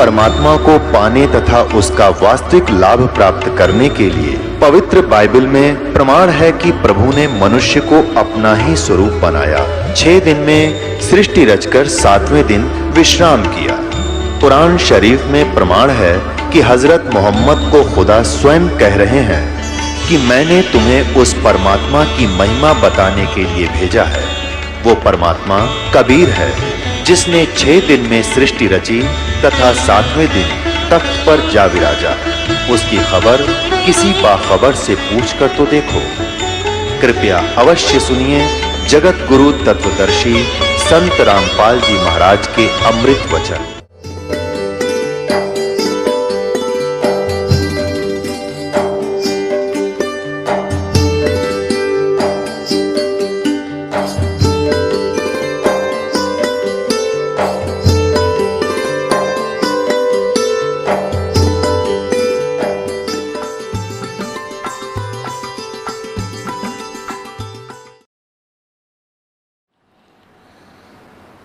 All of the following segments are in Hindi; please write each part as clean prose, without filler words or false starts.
परमात्मा को पाने तथा उसका वास्तविक लाभ प्राप्त करने के लिए पवित्र बाइबल में प्रमाण है कि प्रभु ने मनुष्य को अपना ही स्वरूप बनाया। 6 दिन में सृष्टि रचकर 7वें दिन विश्राम किया। कुरान शरीफ में प्रमाण है कि हजरत मोहम्मद को खुदा स्वयं कह रहे हैं कि मैंने तुम्हें उस परमात्मा की महिमा बताने के लिए भेजा है। वो परमात्मा कबीर है जिसने 6 दिन में सृष्टि रची तथा 7वें दिन तख्त पर जा विराजा। उसकी खबर किसी बाखबर से पूछ कर तो देखो। कृपया अवश्य सुनिए जगत गुरु तत्वदर्शी संत रामपाल जी महाराज के अमृत वचन।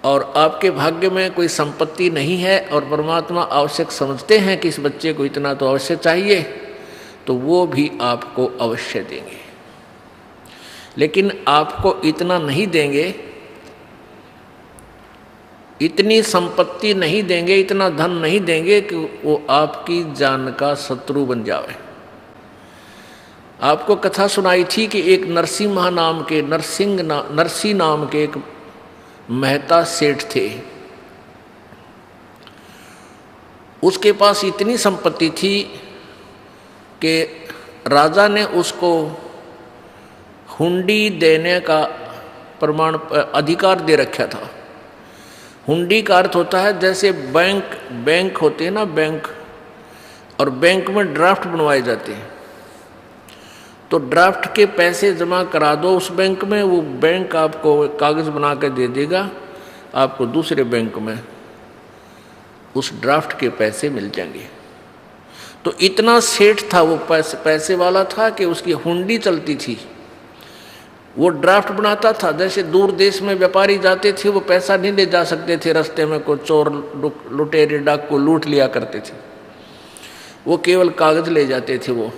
और आपके भाग्य में कोई संपत्ति नहीं है और परमात्मा आवश्यक समझते हैं कि इस बच्चे को इतना तो अवश्य चाहिए, तो वो भी आपको अवश्य देंगे। लेकिन आपको इतना नहीं देंगे, इतनी संपत्ति नहीं देंगे, इतना धन नहीं देंगे कि वो आपकी जान का शत्रु बन जाए। आपको कथा सुनाई थी कि एक नरसी नाम के एक मेहता सेठ थे। उसके पास इतनी संपत्ति थी कि राजा ने उसको हुंडी देने का अधिकार दे रखा था। हुंडी का अर्थ होता है जैसे बैंक होते हैं ना, बैंक, और बैंक में ड्राफ्ट बनवाए जाते हैं। तो ड्राफ्ट के पैसे जमा करा दो उस बैंक में, वो बैंक आपको कागज़ बना के दे देगा, आपको दूसरे बैंक में उस ड्राफ्ट के पैसे मिल जाएंगे। तो इतना सेठ था वो, पैसे वाला था कि उसकी हुंडी चलती थी। वो ड्राफ्ट बनाता था। जैसे दूर देश में व्यापारी जाते थे, वो पैसा नहीं ले जा सकते थे, रास्ते में कोई चोर लुटेरे डाकू लूट लिया करते थे, वो केवल कागज़ ले जाते थे। वो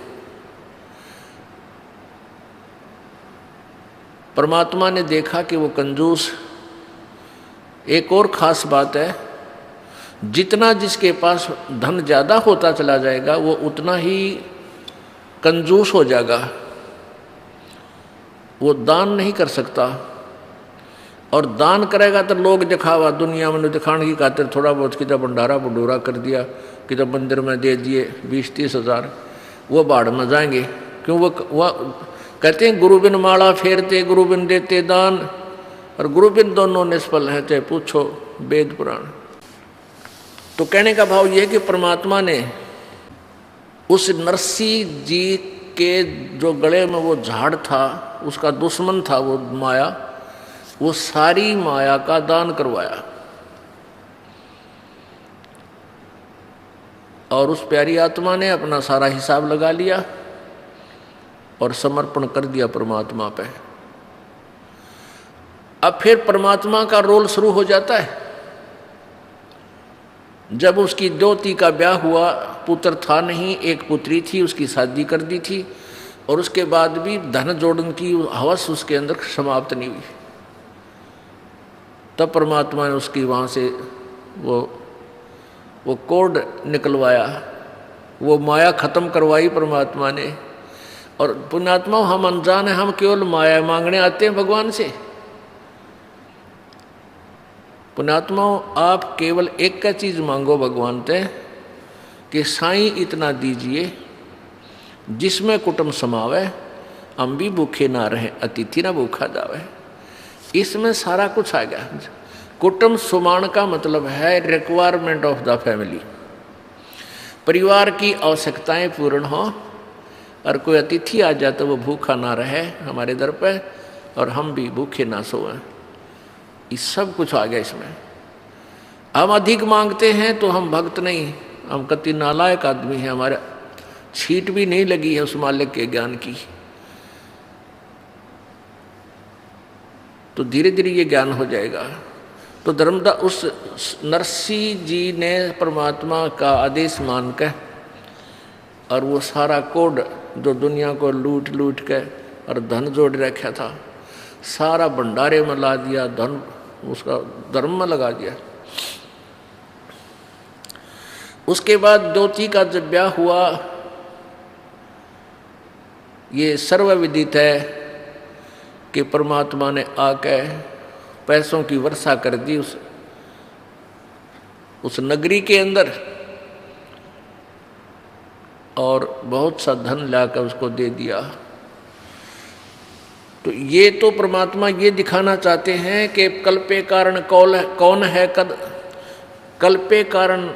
परमात्मा ने देखा कि वो कंजूस। एक और ख़ास बात है, जितना जिसके पास धन ज़्यादा होता चला जाएगा वो उतना ही कंजूस हो जाएगा। वो दान नहीं कर सकता, और दान करेगा तो लोग दिखावा, दुनिया में दिखाने की खातिर थोड़ा बहुत किधर भंडारा भंडूरा कर दिया, किधर मंदिर में दे दिए 20-30 हज़ार, वो बाढ़ में जाएंगे। क्यों? वो कहते हैं गुरु बिन माला फेरते, गुरु बिन देते दान, और गुरु बिन दोनों निष्फल हैं, चाहे पूछो वेद पुराण। तो कहने का भाव यह है कि परमात्मा ने उस नरसी जी के जो गले में वो झाड़ था, उसका दुश्मन था वो माया, वो सारी माया का दान करवाया। और उस प्यारी आत्मा ने अपना सारा हिसाब लगा लिया और समर्पण कर दिया परमात्मा पे। अब फिर परमात्मा का रोल शुरू हो जाता है। जब उसकी द्योती का ब्याह हुआ, पुत्र था नहीं, एक पुत्री थी, उसकी शादी कर दी थी, और उसके बाद भी धन जोड़ने की हवस उसके अंदर समाप्त नहीं हुई। तब परमात्मा ने उसकी वहाँ से वो कोड निकलवाया, वो माया खत्म करवाई परमात्मा ने। और पुण्यात्मा, हम अनजान हैं, हम केवल माया मांगने आते हैं भगवान से। पुण्यात्मा, आप केवल एक का चीज़ मांगो भगवान से कि साईं इतना दीजिए जिसमें कुटुंब समावे, हम भी भूखे ना रहे, अतिथि ना भूखा जावे। इसमें सारा कुछ आ गया। कुटुंब सुमान का मतलब है रिक्वायरमेंट ऑफ द फैमिली, परिवार की आवश्यकताएं पूर्ण हो, और कोई अतिथि आ जाए तो वो भूखा ना रहे हमारे दर पे, और हम भी भूखे ना सोएं। ये सब कुछ आ गया इसमें। हम अधिक मांगते हैं तो हम भक्त नहीं, हम कति नालायक आदमी हैं, हमारे छीट भी नहीं लगी है उस मालिक के ज्ञान की। तो धीरे धीरे ये ज्ञान हो जाएगा। तो धर्मदास उस नरसिंह जी ने परमात्मा का आदेश मान के और वो सारा कोड जो दुनिया को लूट लूट के और धन जोड़ रखा था सारा भंडारे में ला दिया, धन उसका धर्म में लगा दिया। उसके बाद द्योति का जब ब्याह हुआ, ये सर्वविदित है कि परमात्मा ने आके पैसों की वर्षा कर दी उस नगरी के अंदर और बहुत सा धन लाकर उसको दे दिया। तो ये तो परमात्मा ये दिखाना चाहते हैं कि कल्पे कारण कौन है, कल्पे कारण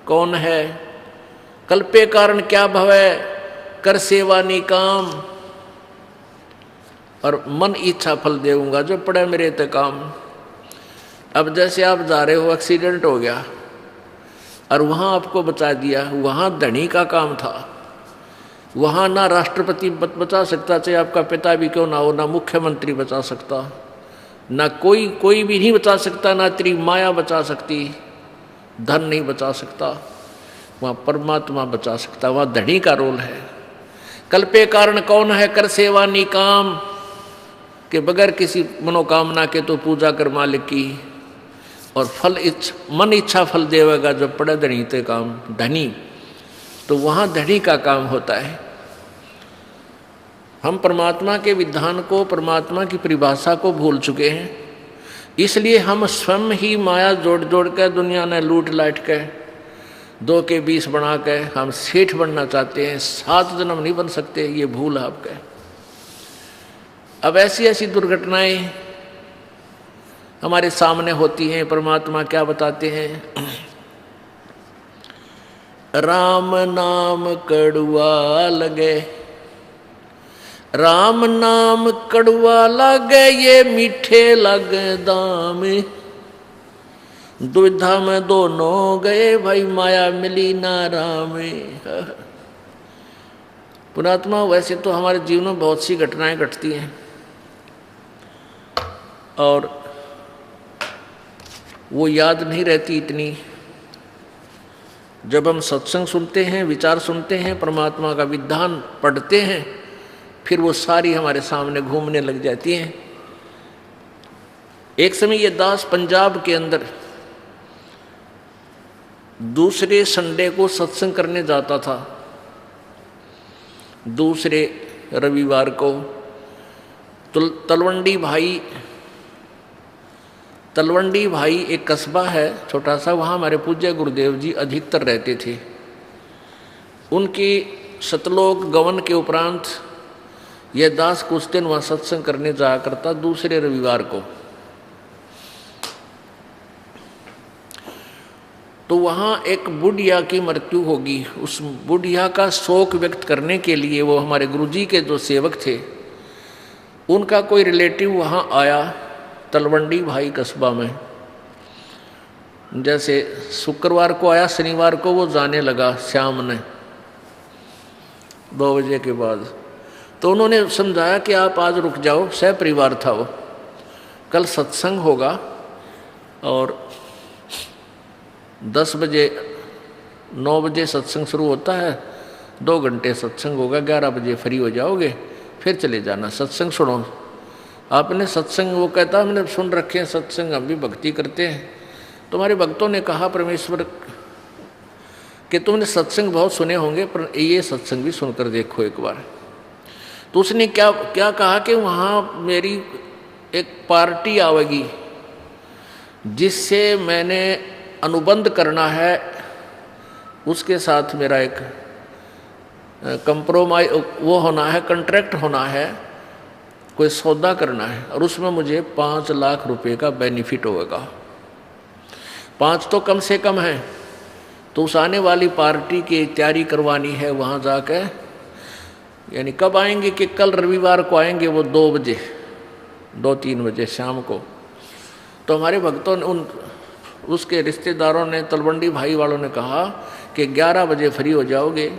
कौन है, कल्पे कारण क्या भवे, कर सेवा निकाम और मन इच्छा फल देऊंगा जो पड़े मेरे ते काम। अब जैसे आप जा रहे हो, एक्सीडेंट हो गया और वहाँ आपको बचा दिया, वहाँ धनी का काम था, वहाँ ना राष्ट्रपति बचा सकता, चाहे आपका पिता भी क्यों ना हो, ना मुख्यमंत्री बचा सकता, ना कोई भी नहीं बचा सकता, ना तेरी माया बचा सकती, धन नहीं बचा सकता, वहाँ परमात्मा बचा सकता, वहाँ धनी का रोल है। कल्पे कारण कौन है, कर सेवा निकाम, के बगैर किसी मनोकामना के तो पूजा कर मालिक की और मन इच्छा फल देवेगा जो पड़े धनी ते काम। धनी तो वहाँ धनी का काम होता है। हम परमात्मा के विधान को, परमात्मा की परिभाषा को भूल चुके हैं, इसलिए हम स्वयं ही माया जोड़ जोड़ कर दुनिया ने लूट लाट के 2 के 20 बना के हम सेठ बनना चाहते हैं। 7 जन्म नहीं बन सकते, ये भूल है आपका। अब ऐसी ऐसी दुर्घटनाएं हमारे सामने होती हैं। परमात्मा क्या बताते हैं, राम नाम कड़ुआ लगे, राम नाम कड़ुआ लगे, ये मीठे लगे दाम, दुविधा में दोनों गए, भाई माया मिली ना राम। पुणात्मा, वैसे तो हमारे जीवन में बहुत सी घटनाएं घटती हैं और वो याद नहीं रहती इतनी। जब हम सत्संग सुनते हैं, विचार सुनते हैं, परमात्मा का विधान पढ़ते हैं, फिर वो सारी हमारे सामने घूमने लग जाती हैं। एक समय ये दास पंजाब के अंदर दूसरे संडे को सत्संग करने जाता था। दूसरे रविवार को तलवंडी भाई एक कस्बा है छोटा सा, वहाँ हमारे पूज्य गुरुदेव जी अधिकतर रहते थे। उनकी सतलोक गवन के उपरांत यह दास कुछ दिन वहाँ सत्संग करने जाया करता दूसरे रविवार को। तो वहाँ एक बुढ़िया की मृत्यु होगी। उस बुढ़िया का शोक व्यक्त करने के लिए वो हमारे गुरुजी के जो सेवक थे, उनका कोई रिलेटिव वहाँ आया तलवंडी भाई कस्बा में। जैसे शुक्रवार को आया, शनिवार को वो जाने लगा शाम ने 2 बजे के बाद। तो उन्होंने समझाया कि आप आज रुक जाओ, सह परिवार था वो, कल सत्संग होगा और 10 बजे 9 बजे सत्संग शुरू होता है, 2 घंटे सत्संग होगा, 11 बजे फ्री हो जाओगे, फिर चले जाना, सत्संग सुनो। आपने सत्संग, वो कहता हमने सुन रखे हैं सत्संग, हम भी भक्ति करते हैं। तुम्हारे भक्तों ने कहा परमेश्वर कि तुमने सत्संग बहुत सुने होंगे, पर ये सत्संग भी सुनकर देखो एक बार। तो उसने क्या कहा कि वहाँ मेरी एक पार्टी आवेगी जिससे मैंने अनुबंध करना है, उसके साथ मेरा एक कंप्रोमाइज वो होना है, कॉन्ट्रैक्ट होना है, कोई सौदा करना है और उसमें मुझे 5 लाख रुपए का बेनिफिट होगा। 5 तो कम से कम है। तो उस आने वाली पार्टी की तैयारी करवानी है वहाँ जाकर। यानी कब आएंगे कि कल रविवार को आएंगे वो 2 बजे 2-3 बजे शाम को। तो हमारे भक्तों ने उसके रिश्तेदारों ने, तलवंडी भाई वालों ने कहा कि 11 बजे फ्री हो जाओगे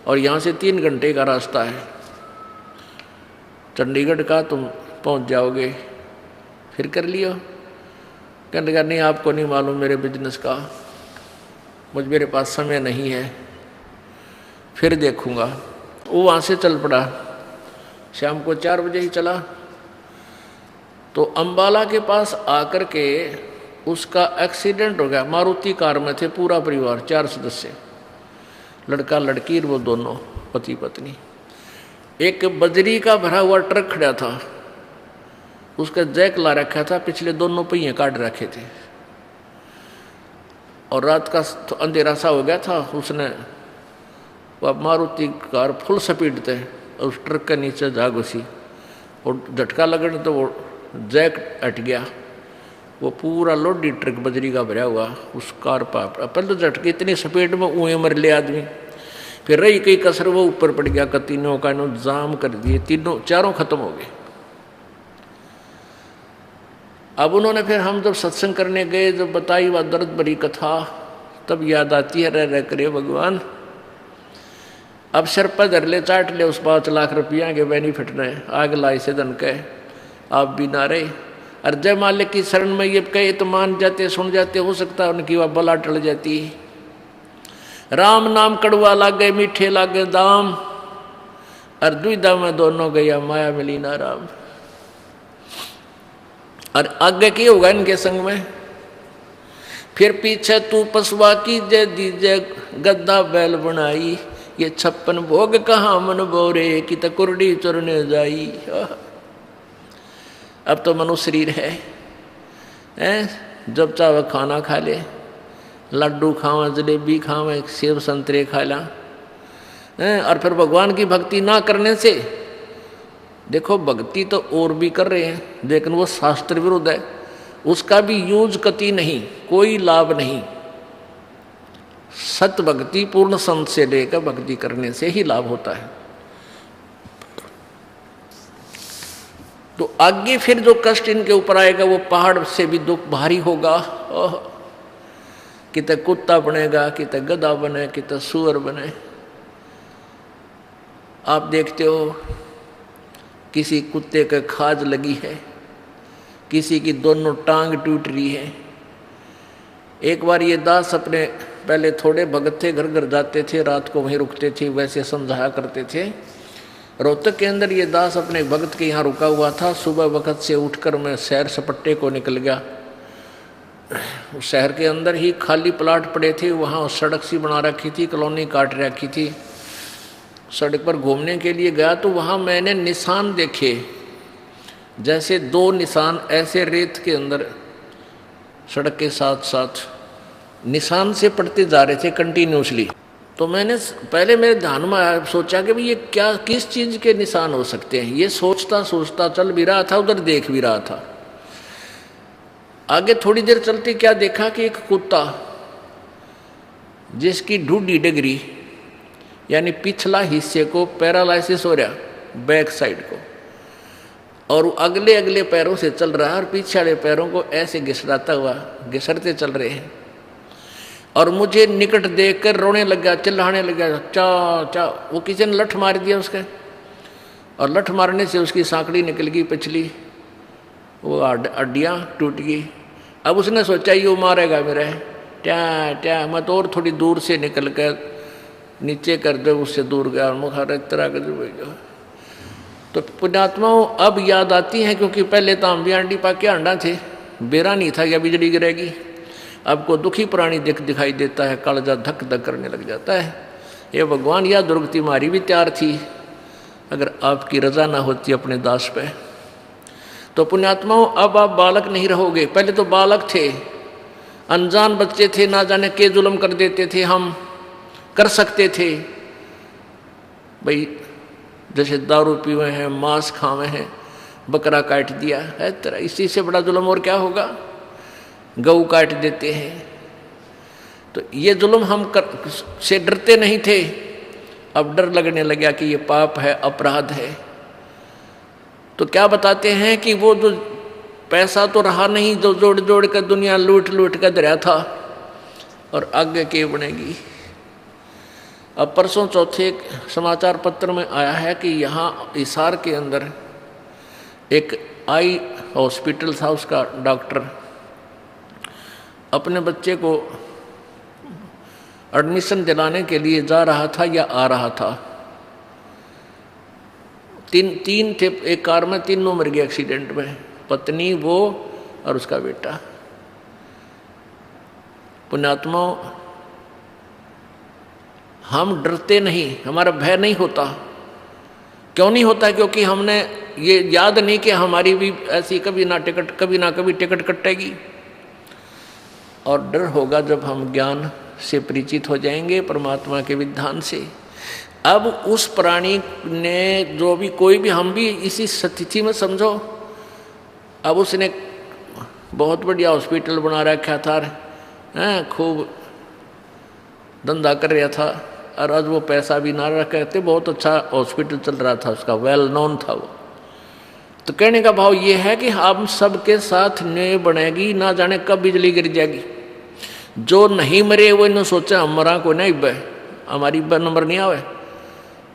और यहाँ से 3 घंटे का रास्ता है, चंडीगढ़ का, तुम पहुँच जाओगे, फिर कर लियो। कहने लगा नहीं आपको नहीं मालूम मेरे बिजनेस का, मेरे पास समय नहीं है, फिर देखूंगा। वो वहाँ से चल पड़ा, शाम को 4 बजे ही चला। तो अंबाला के पास आकर के उसका एक्सीडेंट हो गया। मारुति कार में थे पूरा परिवार, 4 सदस्य, लड़का लड़की वो दोनों पति पत्नी। एक बजरी का भरा हुआ ट्रक खड़ा था, उसका जैक ला रखा था, पिछले दोनों पहिए काट रखे थे और रात का अंधेरा सा हो गया था। उसने वह मारुति कार फुल स्पीड थे, उस ट्रक के नीचे जा घुसी और झटका लगने तो वो जैक हट गया। वो पूरा लोडी ट्रक बजरी का भरा हुआ उस कार पर, पहले तो झटके इतनी स्पीड में ऊँए मर ले आदमी, फिर रही कई कसर वो ऊपर पड़ गया। तीनों का इन्होंने जाम कर दिए, चारों खत्म हो गए। अब उन्होंने फिर हम जब सत्संग करने गए, जब बताई वह दर्द भरी कथा, तब याद आती है रह करे भगवान अब सिर पर धर ले, चाट ले उस 5 लाख रुपया के बेनिफिट ने, आग लाई से धन के आप भी ना रहे। और जय मालिक की शरण में ये कहे तो मान जाते, सुन जाते, हो सकता है उनकी वह बला टल जाती। राम नाम कड़वा लागे, मीठे लागे दाम, और दुविधा में दोनों गया माया मिली ना राम। और आगे क्या होगा इनके संग में? फिर पीछे तू पसवा की जय दीजे गद्दा बैल बनाई, ये 56 भोग कहाँ मन बोरे की तो कुरडी चुरने जाई। अब तो मनुष्य शरीर है, जब चाहे खाना खा ले, लड्डू खावा, जलेबी खावा, सेब संतरे खा ला, और फिर भगवान की भक्ति ना करने से, देखो भक्ति तो और भी कर रहे हैं लेकिन वो शास्त्र विरुद्ध है, उसका भी यूज कति नहीं, कोई लाभ नहीं। सत भक्ति पूर्ण संत से लेकर भक्ति करने से ही लाभ होता है। तो आगे फिर जो कष्ट इनके ऊपर आएगा वो पहाड़ से भी दुख भारी होगा। किते कुत्ता बनेगा, किते गधा बने, किते सुअर बने। आप देखते हो किसी कुत्ते के खाज लगी है, किसी की दोनों टांग टूट रही है। एक बार ये दास अपने, पहले थोड़े भगत थे, घर घर जाते थे, रात को वहीं रुकते थे, वैसे समझाया करते थे। रोहतक के अंदर ये दास अपने भगत के यहाँ रुका हुआ था। सुबह वक्त से उठकर मैं सैर सपट्टे को निकल गया। उस शहर के अंदर ही खाली प्लाट पड़े थे, वहाँ सड़क सी बना रखी थी, कॉलोनी काट रखी थी। सड़क पर घूमने के लिए गया तो वहाँ मैंने निशान देखे, जैसे 2 निशान ऐसे रेत के अंदर सड़क के साथ साथ निशान से पड़ते जा रहे थे कंटिन्यूसली। तो मैंने पहले मेरे ध्यान में आया, सोचा कि भाई ये क्या, किस चीज़ के निशान हो सकते हैं। ये सोचता सोचता चल भी रहा था, उधर देख भी रहा था। आगे थोड़ी देर चलते क्या देखा कि एक कुत्ता जिसकी ढूढ़ी डगरी यानी पिछला हिस्से को पैरालाइसिस हो रहा, बैक साइड को, और अगले अगले पैरों से चल रहा है और पीछे वाले पैरों को ऐसे घिसराता हुआ घिसरते चल रहे हैं। और मुझे निकट देखकर रोने लग गया, चिल्लाने लग गया, चा चा। वो किसी ने लठ मार दिया उसके, और लठ मारने से उसकी सांकड़ी निकल गई पिछली, वो हड्डियाँ टूट गई। अब उसने सोचा ये मारेगा मेरे, क्या क्या। मैं तो और थोड़ी दूर से निकल कर नीचे कर दे, उससे दूर गया और मुखार तरह कर। तो पुण्यात्माओं अब याद आती हैं, क्योंकि पहले तो हम भी आंडी पाके अंडा थे, बेरा नहीं था क्या बिजली गिरेगी। अब को दुखी प्राणी दिखाई देता है, कालजा धक धक करने लग जाता है। ये भगवान, यह दुर्गति मारी भी तैयार थी अगर आपकी रजा ना होती अपने दास पे। तो पुण्यात्माओं अब आप बालक नहीं रहोगे। पहले तो बालक थे, अनजान बच्चे थे, ना जाने के जुल्म कर देते थे, हम कर सकते थे भाई, जैसे दारू पीवे हैं, मांस खावे हैं, बकरा काट दिया है तेरा, इसी से बड़ा जुल्म और क्या होगा। गऊ काट देते हैं। तो ये जुल्म हम से डरते नहीं थे, अब डर लगने लगा कि ये पाप है, अपराध है। तो क्या बताते हैं कि वो जो पैसा तो रहा नहीं जो जोड़ जोड़ कर दुनिया लूट लूट कर दरिया था, और आगे के बनेगी। अब परसों चौथे समाचार पत्र में आया है कि यहाँ हिसार के अंदर एक आई हॉस्पिटल था, उसका डॉक्टर अपने बच्चे को एडमिशन दिलाने के लिए जा रहा था या आ रहा था, तीन थे एक कार में, तीनों मर गए एक्सीडेंट में, पत्नी, वो और उसका बेटा। पुण्यात्मा, हम डरते नहीं, हमारा भय नहीं होता। क्यों नहीं होता? क्योंकि हमने ये याद नहीं कि हमारी भी ऐसी कभी ना कभी टिकट कटेगी। और डर होगा जब हम ज्ञान से परिचित हो जाएंगे, परमात्मा के विधान से। अब उस प्राणी ने जो भी, कोई भी, हम भी इसी स्थिति में समझो। अब उसने बहुत बढ़िया हॉस्पिटल बना रखा था, खूब धंधा कर रहा था, और आज वो पैसा भी ना रखते, बहुत अच्छा हॉस्पिटल चल रहा था उसका, वेल नोन था वो। तो कहने का भाव ये है कि हम सबके साथ न्याय बनेगी, ना जाने कब बिजली गिर जाएगी। जो नहीं मरे वो इन्होंने सोचा हम मरा को नहीं बे, हमारी नंबर नहीं आवे।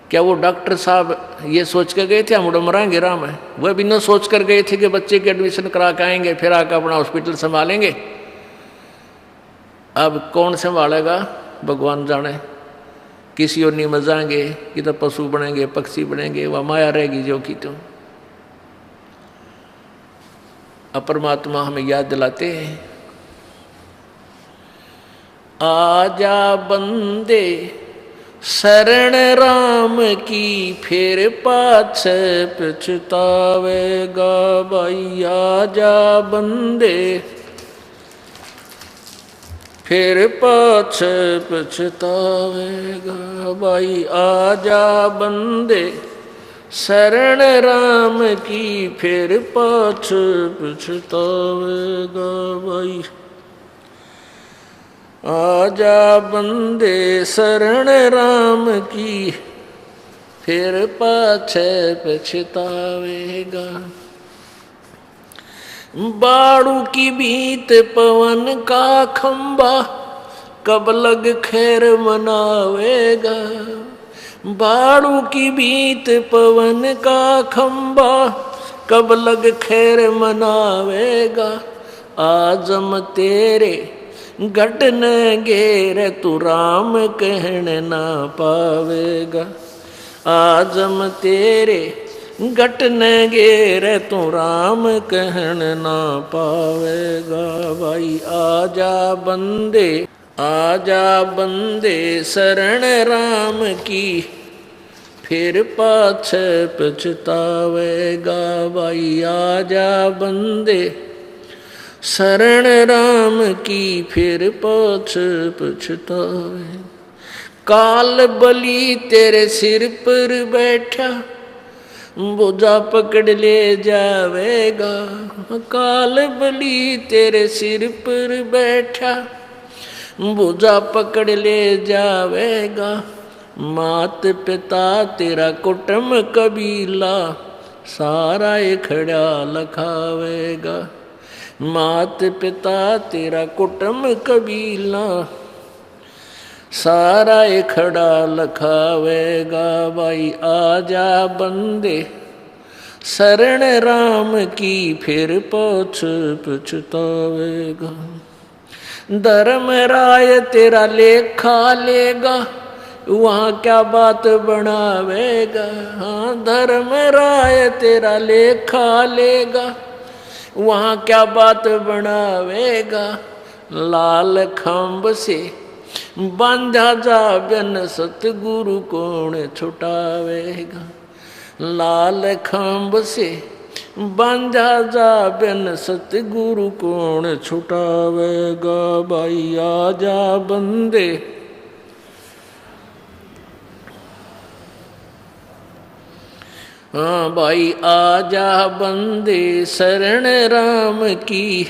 क्या वो डॉक्टर साहब ये सोच कर गए थे हम मरांगे राम है? वह भी न सोच कर गए थे कि बच्चे की एडमिशन करा के आएंगे, फिर आकर अपना हॉस्पिटल संभालेंगे। अब कौन संभालेगा भगवान जाने। किसी और नहीं मजाएंगे कि तो पशु बनेंगे, पक्षी बनेंगे, वह माया रहेगी जो की। तो परमात्मा हमें याद दिलाते हैं, आजा बंदे शरण राम की, फिर पाछे पछतावेगा भाई। आजा बंदे फिर पाछे पछतावेगा भाई। आजा बंदे शरण राम की, फिर पाछे पछतावेगा भाई। आजा बंदे शरण राम की, फिर पाछे पछतावेगा। बाड़ू की बीत पवन का खंबा, कब लग खैर मनावेगा। बाड़ू की बीत पवन का खंबा, कब लग खैर मनावेगा। आजम तेरे घटन घेर, तू राम कहन ना पावेगा। आजम तेरे घटन घेर, तू राम कहन ना पावेगा भाई। आजा बंदे, आजा बंदे शरण राम की, फिर पाछे पछतावेगा भाई। आजा बंदे शरण राम की, फिर पाछे पछतावे। काल बलि तेरे सिर पर बैठा, बोझा पकड़ ले जावेगा। काल बलि तेरे सिर पर बैठा, बोझा पकड़ ले जावेगा। मात पिता तेरा कुटुंब कबीला, सारा खड़ा लखावेगा। मात पिता तेरा कुटुंब कबीला, सारा खड़ा लखावेगा भाई। आजा बंदे शरण राम की, फिर पाछे पछतावेगा। धर्म राय तेरा लेखा लेगा, वहाँ क्या बात बनावेगा। हाँ, धर्म राय तेरा लेखा लेगा, वहाँ क्या बात बनावेगा। लाल खंभ से बांधा जा बिन, सतगुरु कौन छुटावेगा। लाल खंभ से बांधा जा बिन, सतगुरु कौन छुटावेगा भाई। आजा बंदे हाँ भाई, आजा बंदे शरण राम की,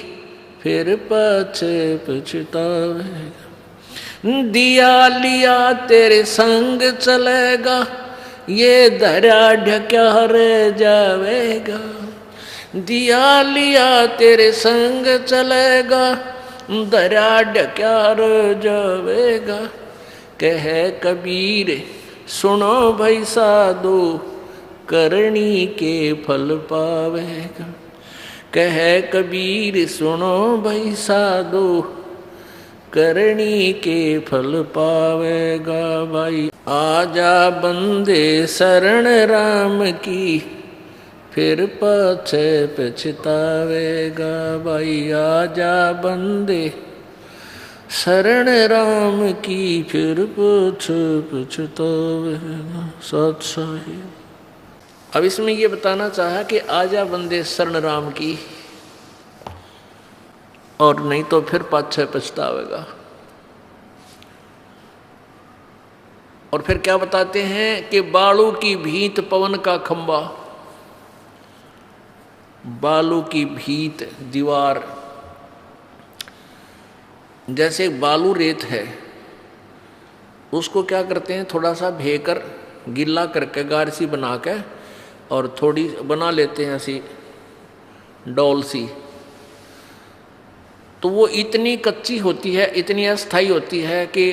फिर पाछे पछतावेगा। दिया लिया तेरे संग चलेगा, ये धरा ढक्या रह जावेगा। दिया लिया तेरे संग चलेगा, धरा ढक्या रह जावेगा। कह कबीर सुनो भाई साधो, करनी के फल पावेगा। कह कबीर सुनो भाई साधो, करनी के फल पावेगा भाई। आजा बंदे शरण राम की, फिर पाछे पछतावेगा भाई। आजा बंदे शरण राम की, फिर पाछे पछतावेगा। सत साहिब। अब इसमें ये बताना चाहा कि आजा बंदे शरण राम की, और नहीं तो फिर पाछे पछतावेगा। और फिर क्या बताते हैं कि बालू की भीत पवन का खंबा। बालू की भीत दीवार, जैसे बालू रेत है, उसको क्या करते हैं, थोड़ा सा भेकर गिल्ला करके गार सी बना के और थोड़ी बना लेते हैं ऐसी डोल सी, तो वो इतनी कच्ची होती है, इतनी अस्थाई होती है कि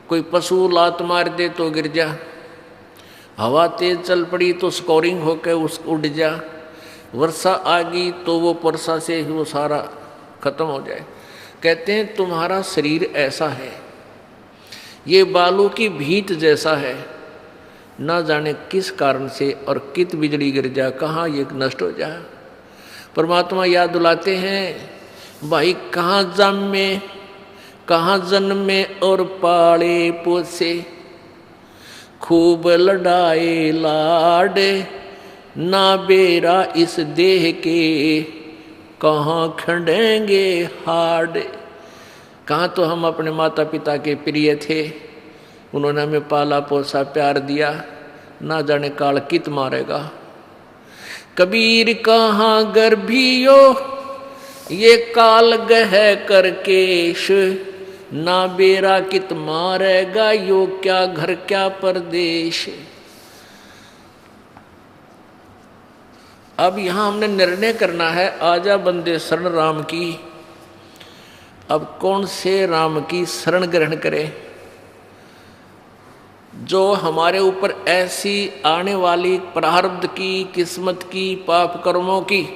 कोई पशु लात मार दे तो गिर जा, हवा तेज चल पड़ी तो स्कोरिंग होकर उस उड़ जा, वर्षा आ गई तो वो वर्षा से ही वो सारा खत्म हो जाए। कहते हैं तुम्हारा शरीर ऐसा है, ये बालू की भीत जैसा है, ना जाने किस कारण से और कित बिजली गिर जा, कहाँ ये नष्ट हो जाए। परमात्मा याद दिलाते हैं, भाई कहाँ जन्मे, कहाँ जन्मे और पाले पोसे, खूब लड़ाए लाडे, ना बेरा इस देह के, कहाँ खंडेंगे हाड। कहाँ तो हम अपने माता पिता के प्रिय थे, उन्होंने हमें पाला पोसा प्यार दिया, ना जाने काल कित मारेगा। कबीर कहाँ गर्भियो ये काल गह करकेश, ना बेरा कित मारेगा यो क्या घर क्या परदेश। अब यहां हमने निर्णय करना है, आजा बंदे शरण राम की। अब कौन से राम की शरण ग्रहण करें जो हमारे ऊपर ऐसी आने वाली प्रारब्ध की, किस्मत की, पाप कर्मों की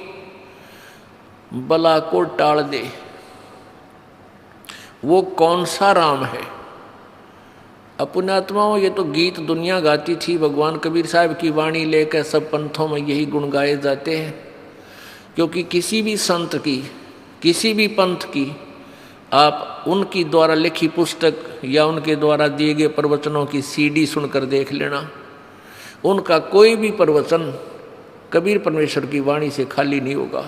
बला को टाल दे। वो कौन सा राम है? पुण्यात्माओं, ये तो गीत दुनिया गाती थी, भगवान कबीर साहब की वाणी लेकर सब पंथों में यही गुण गाए जाते हैं। क्योंकि किसी भी संत की, किसी भी पंथ की आप उनकी द्वारा लिखी पुस्तक या उनके द्वारा दिए गए प्रवचनों की सीडी सुनकर देख लेना, उनका कोई भी प्रवचन कबीर परमेश्वर की वाणी से खाली नहीं होगा।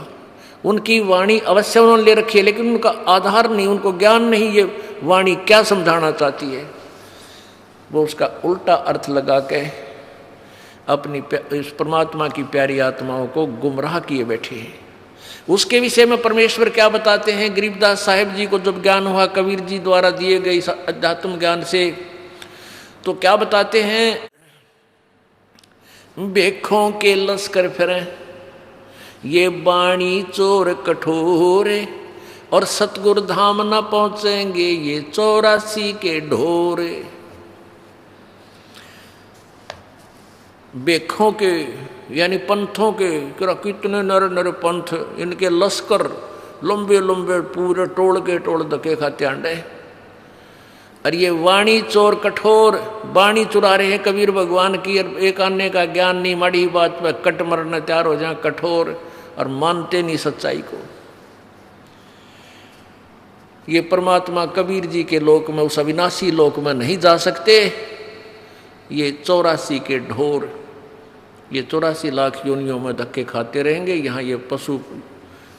उनकी वाणी अवश्य उन्होंने ले रखी है, लेकिन उनका आधार नहीं, उनको ज्ञान नहीं ये वाणी क्या समझाना चाहती है। वो उसका उल्टा अर्थ लगा के अपनी इस परमात्मा की प्यारी आत्माओं को गुमराह किए बैठे हैं। उसके विषय में परमेश्वर क्या बताते हैं? गरीबदास साहिब जी को जब ज्ञान हुआ कबीर जी द्वारा दिए गए अध्यात्म ज्ञान से, तो क्या बताते हैं? बेखों के लश्कर फिरें, ये बाणी चोर कठोर, और सतगुरु धाम न पहुंचेंगे ये 84 के ढोर। बेखों के यानी पंथों के, कितने नर नर पंथ, इनके लश्कर लंबे लंबे पूरे टोल के टोल धक्के खाते आंडे। और ये वाणी चोर कठोर, वाणी चुरा रहे हैं कबीर भगवान की, एक आने का ज्ञान नहीं, माड़ी बात पर कट मरने तैयार हो जाए कठोर, और मानते नहीं सच्चाई को। ये परमात्मा कबीर जी के लोक में, उस अविनाशी लोक में नहीं जा सकते। ये 84 के ढोर, ये 84 लाख योनियों में धक्के खाते रहेंगे, यहाँ ये पशु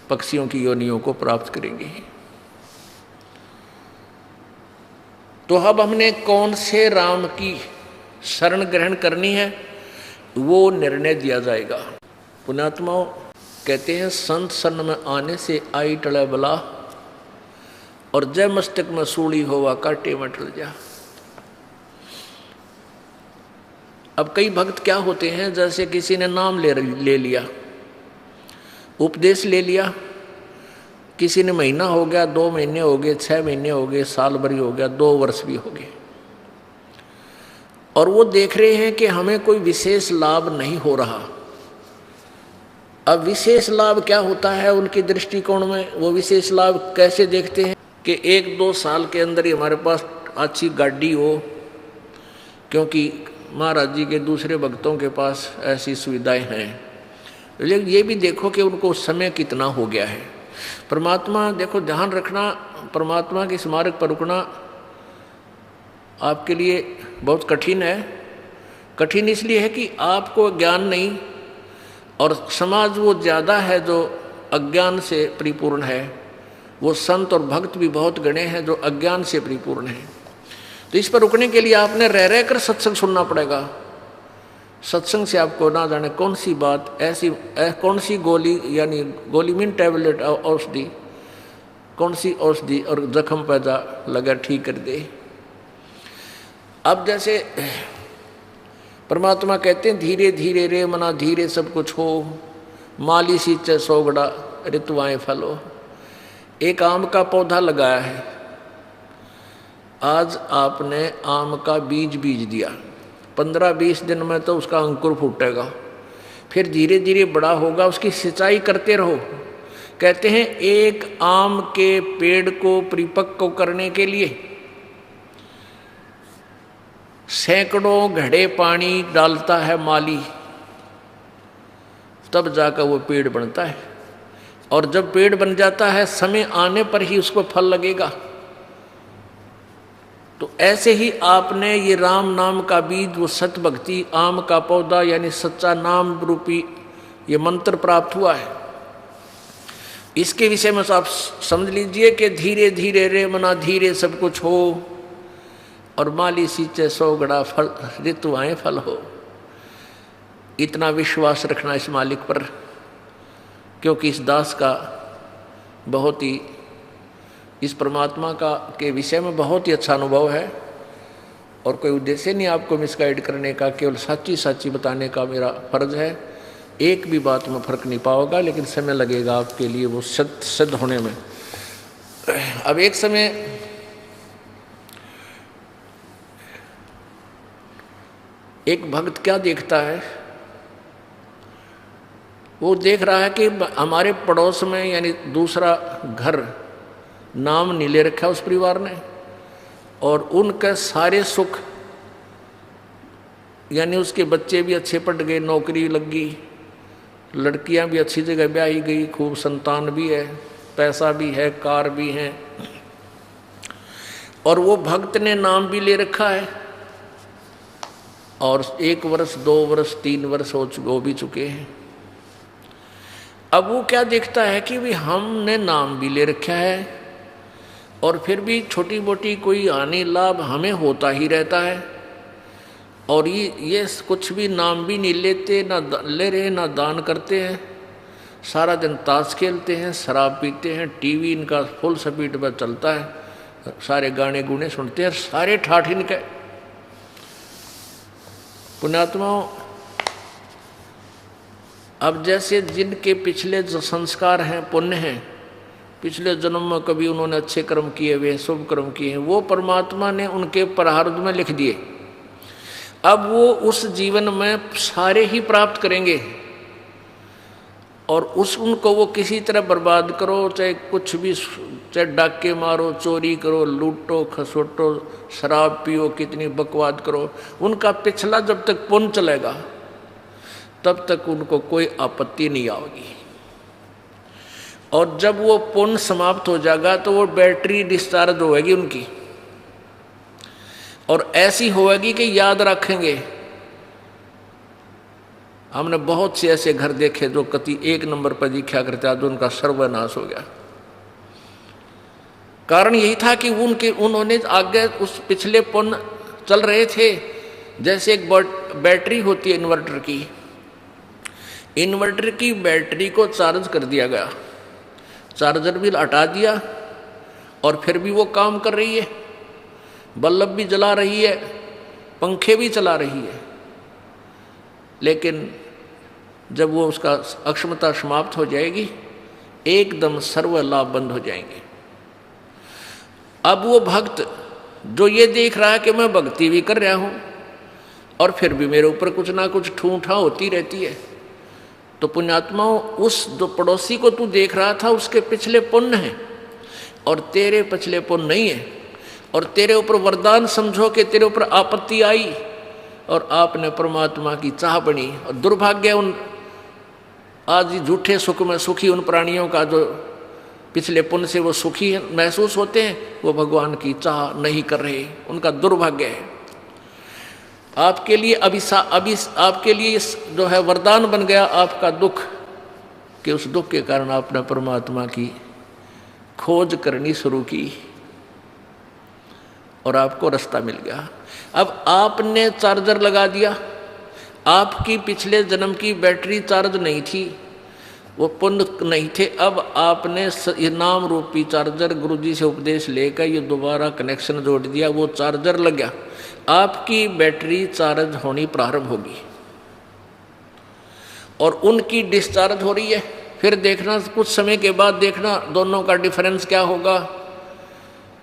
पक्षियों की योनियों को प्राप्त करेंगे। तो अब हमने कौन से राम की शरण ग्रहण करनी है, वो निर्णय दिया जाएगा। पुण्यात्माओं कहते हैं, संत शरण में आने से आई टले बला, और जय मस्तक में सूली होवा काटे में टल जा। अब कई भक्त क्या होते हैं, जैसे किसी ने नाम ले लिया, उपदेश ले लिया, किसी ने महीना हो गया, 2 महीने हो गए, 6 महीने हो गए, साल भर हो गया, 2 वर्ष भी हो गए, और वो देख रहे हैं कि हमें कोई विशेष लाभ नहीं हो रहा। अब विशेष लाभ क्या होता है उनकी दृष्टिकोण में? वो विशेष लाभ कैसे देखते हैं कि 1-2 साल के अंदर ही हमारे पास अच्छी गाड़ी हो, क्योंकि महाराज जी के दूसरे भक्तों के पास ऐसी सुविधाएं हैं। लेकिन ये भी देखो कि उनको समय कितना हो गया है। परमात्मा, देखो ध्यान रखना, परमात्मा के स्मारक पर रुकना आपके लिए बहुत कठिन है। कठिन इसलिए है कि आपको ज्ञान नहीं, और समाज वो ज़्यादा है जो अज्ञान से परिपूर्ण है। वो संत और भक्त भी बहुत गणे हैं जो अज्ञान से परिपूर्ण हैं। तो इस पर रुकने के लिए आपने रह रह कर सत्संग सुनना पड़ेगा। सत्संग से आपको ना जाने कौन सी बात ऐसी, कौन सी गोली, यानी गोली मीन टैबलेट औषधि, कौन सी औषधि और जख्म पैदा लगा ठीक कर दे। अब जैसे परमात्मा कहते हैं धीरे धीरे रे मना धीरे सब कुछ हो, माली सींचे सोगड़ा ऋतुआएं फलो। एक आम का पौधा लगाया है, आज आपने आम का बीज दिया, 15-20 दिन में तो उसका अंकुर फूटेगा, फिर धीरे धीरे बड़ा होगा, उसकी सिंचाई करते रहो। कहते हैं एक आम के पेड़ को परिपक्व करने के लिए सैकड़ों घड़े पानी डालता है माली, तब जाकर वो पेड़ बनता है। और जब पेड़ बन जाता है समय आने पर ही उसको फल लगेगा। तो ऐसे ही आपने ये राम नाम का बीज, वो सत भक्ति आम का पौधा यानी सच्चा नाम रूपी ये मंत्र प्राप्त हुआ है। इसके विषय में आप समझ लीजिए कि धीरे धीरे रे मना धीरे सब कुछ हो, और माली सींचे सोगड़ा फल ऋतुआएं फल हो। इतना विश्वास रखना इस मालिक पर, क्योंकि इस दास का बहुत ही, इस परमात्मा का के विषय में बहुत ही अच्छा अनुभव है। और कोई उद्देश्य नहीं आपको मिसगाइड करने का, केवल सच्ची सच्ची बताने का मेरा फर्ज है। एक भी बात में फर्क नहीं पाओगा, लेकिन समय लगेगा आपके लिए वो सिद्ध होने में। अब एक समय एक भक्त क्या देखता है, वो देख रहा है कि हमारे पड़ोस में यानी दूसरा घर नाम नहीं ले रखा उस परिवार ने, और उनके सारे सुख यानी उसके बच्चे भी अच्छे पढ़ गए, नौकरी लग गई, लड़कियां भी अच्छी जगह ब्याही गई, खूब संतान भी है, पैसा भी है, कार भी है, और वो भक्त ने नाम भी ले रखा है, और 1 वर्ष 2 वर्ष 3 वर्ष हो भी चुके हैं। अब वो क्या देखता है कि भी हमने नाम भी ले रखा है और फिर भी छोटी मोटी कोई हानि लाभ हमें होता ही रहता है, और ये कुछ भी नाम भी नहीं लेते, ना ले रहे ना दान करते हैं, सारा दिन ताश खेलते हैं, शराब पीते हैं, टीवी इनका फुल स्पीड पर चलता है, सारे गाने गुने सुनते हैं, सारे ठाठ इनके। पुण्यात्माओं, अब जैसे जिनके पिछले जो संस्कार हैं, पुण्य हैं, पिछले जन्म में कभी उन्होंने अच्छे कर्म किए हुए, शुभ कर्म किए हैं, वो परमात्मा ने उनके प्रारब्ध में लिख दिए। अब वो उस जीवन में सारे ही प्राप्त करेंगे, और उनको वो किसी तरह बर्बाद करो, चाहे कुछ भी, चाहे डाके मारो, चोरी करो, लूटो खसोटो, शराब पियो, कितनी बकवाद करो, उनका पिछला जब तक पुण्य चलेगा तब तक उनको कोई आपत्ति नहीं आएगी। और जब वो पुण्य समाप्त हो जाएगा तो वो बैटरी डिस्चार्ज होगी उनकी, और ऐसी होगी कि याद रखेंगे। हमने बहुत से ऐसे घर देखे जो कति 1 नंबर पर दिखा करते, आज उनका सर्वनाश हो गया। कारण यही था कि उन्होंने आगे उस पिछले पुण्य चल रहे थे। जैसे एक बैटरी होती है इन्वर्टर की बैटरी को चार्ज कर दिया गया, चार्जर भी हटा दिया और फिर भी वो काम कर रही है, बल्ब भी जला रही है, पंखे भी चला रही है, लेकिन जब वो उसका अक्षमता समाप्त हो जाएगी एकदम सर्व लाभ बंद हो जाएंगे। अब वो भक्त जो ये देख रहा है कि मैं भक्ति भी कर रहा हूं और फिर भी मेरे ऊपर कुछ ना कुछ ठूठा होती रहती है, तो पुण्यात्माओं, उस जो पड़ोसी को तू देख रहा था उसके पिछले पुण्य हैं, और तेरे पछलेपन नहीं है, और तेरे ऊपर वरदान समझो कि तेरे ऊपर आपत्ति आई और आपने परमात्मा की चाह बनी। और दुर्भाग्य उन आज झूठे सुख में सुखी उन प्राणियों का जो पिछले पुण्य से वो सुखी महसूस होते हैं, वो भगवान की चाह नहीं कर रहे, उनका दुर्भाग्य है। आपके लिए आपके लिए जो है वरदान बन गया आपका दुख, कि उस दुख के कारण आपने परमात्मा की खोज करनी शुरू की और आपको रास्ता मिल गया। अब आपने चार्जर लगा दिया, आपकी पिछले जन्म की बैटरी चार्ज नहीं थी, वो पुण्य नहीं थे। अब आपने ये नाम रूपी चार्जर गुरुजी से उपदेश लेकर ये दोबारा कनेक्शन जोड़ दिया, वो चार्जर लग गया, आपकी बैटरी चार्ज होनी प्रारंभ होगी और उनकी डिस्चार्ज हो रही है। फिर देखना कुछ समय के बाद देखना दोनों का डिफरेंस क्या होगा।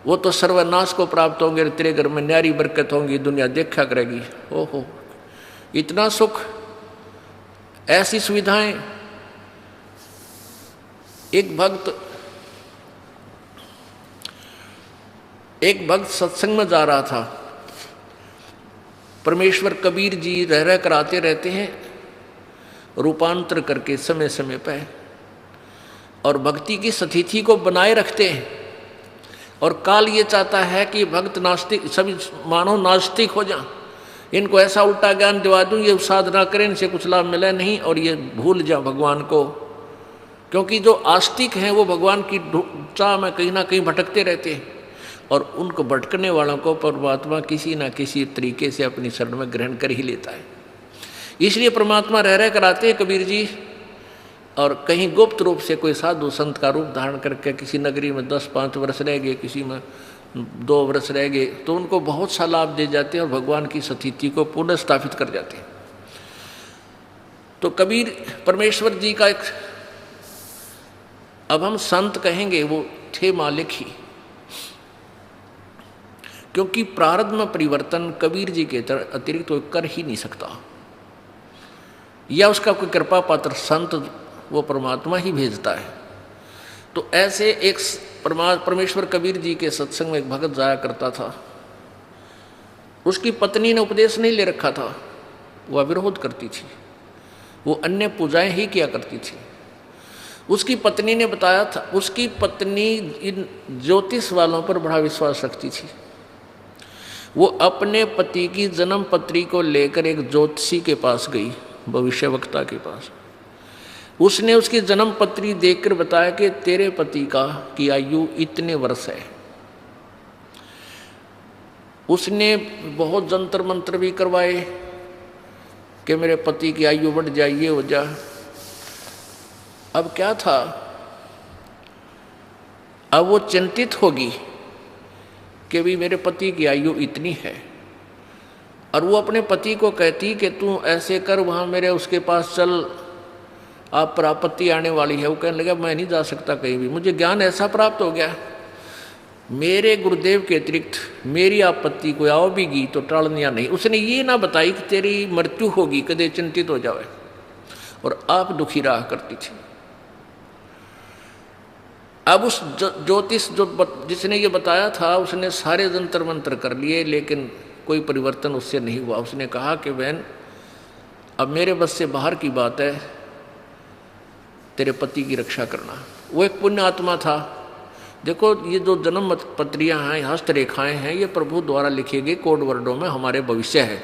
वो तो सर्वनाश को प्राप्त होंगे, तेरे घर में न्यारी बरकत होंगी, दुनिया देखा करेगी। ओहो, इतना सुख, ऐसी सुविधाएं। एक भक्त सत्संग में जा रहा था, परमेश्वर कबीर जी रह कर आते रहते हैं रूपांतर करके समय समय पर, और भक्ति की स्थिति को बनाए रखते हैं। और काल ये चाहता है कि भक्त नास्तिक, सभी मानव नास्तिक हो जाएं, इनको ऐसा उल्टा ज्ञान दिवा दूं, ये साधना करें, इनसे कुछ लाभ मिले नहीं, और ये भूल जाए भगवान को। क्योंकि जो आस्तिक हैं वो भगवान की चाह में कहीं ना कहीं भटकते रहते हैं, और उनको भटकने वालों को परमात्मा किसी ना किसी तरीके से अपनी शरण में ग्रहण कर ही लेता है। इसलिए परमात्मा रह कर आते हैं कबीर जी, और कहीं गुप्त रूप से कोई साधु संत का रूप धारण करके किसी नगरी में 10-5 वर्ष रह गए, किसी में 2 वर्ष रह गए, तो उनको बहुत सा लाभ दे जाते हैं और भगवान की स्थिति को पुनः स्थापित कर जाते हैं। तो कबीर परमेश्वर जी का एक, अब हम संत कहेंगे, वो थे मालिक ही, क्योंकि प्रारब्ध में परिवर्तन कबीर जी के अतिरिक्त कोई कर ही नहीं सकता, या उसका कोई कृपा पात्र संत वो परमात्मा ही भेजता है। तो ऐसे एक परमेश्वर कबीर जी के सत्संग में एक भगत जाया करता था। उसकी पत्नी ने उपदेश नहीं ले रखा था, वह विरोध करती थी, वो अन्य पूजाएं ही किया करती थी। उसकी पत्नी ने बताया था, उसकी पत्नी इन ज्योतिष वालों पर बड़ा विश्वास रखती थी। वो अपने पति की जन्म पत्री को लेकर एक ज्योतिषी के पास गई, भविष्यवक्ता के पास। उसने उसकी जन्म पत्री देखकर बताया कि तेरे पति की आयु इतने वर्ष है। उसने बहुत जंतर मंत्र भी करवाए कि मेरे पति की आयु बढ़ जाए, ये हो जाए। अब क्या था, अब वो चिंतित होगी कि भी मेरे पति की आयु इतनी है, और वो अपने पति को कहती कि तू ऐसे कर, वहाँ मेरे उसके पास चल, आप पर आपत्ति आने वाली है। वो कहने लगा मैं नहीं जा सकता कहीं भी, मुझे ज्ञान ऐसा प्राप्त हो गया, मेरे गुरुदेव के अतिरिक्त मेरी आपत्ति को आओ भी गी तो टालनिया नहीं। उसने ये ना बताई कि तेरी मृत्यु होगी, कदे चिंतित हो जावे, और आप दुखी रहा करती थी। अब उस ज्योतिष जिसने ये बताया था, उसने सारे जंतर मंत्र कर लिए, लेकिन कोई परिवर्तन उससे नहीं हुआ। उसने कहा कि बहन अब मेरे बस से बाहर की बात है, तेरे पति की रक्षा करना। वो एक पुण्य आत्मा था। देखो ये जो जन्म पत्रियाँ हैं, हस्तरेखाएँ हैं, ये प्रभु द्वारा लिखे गए कोड वर्डों में हमारे भविष्य है,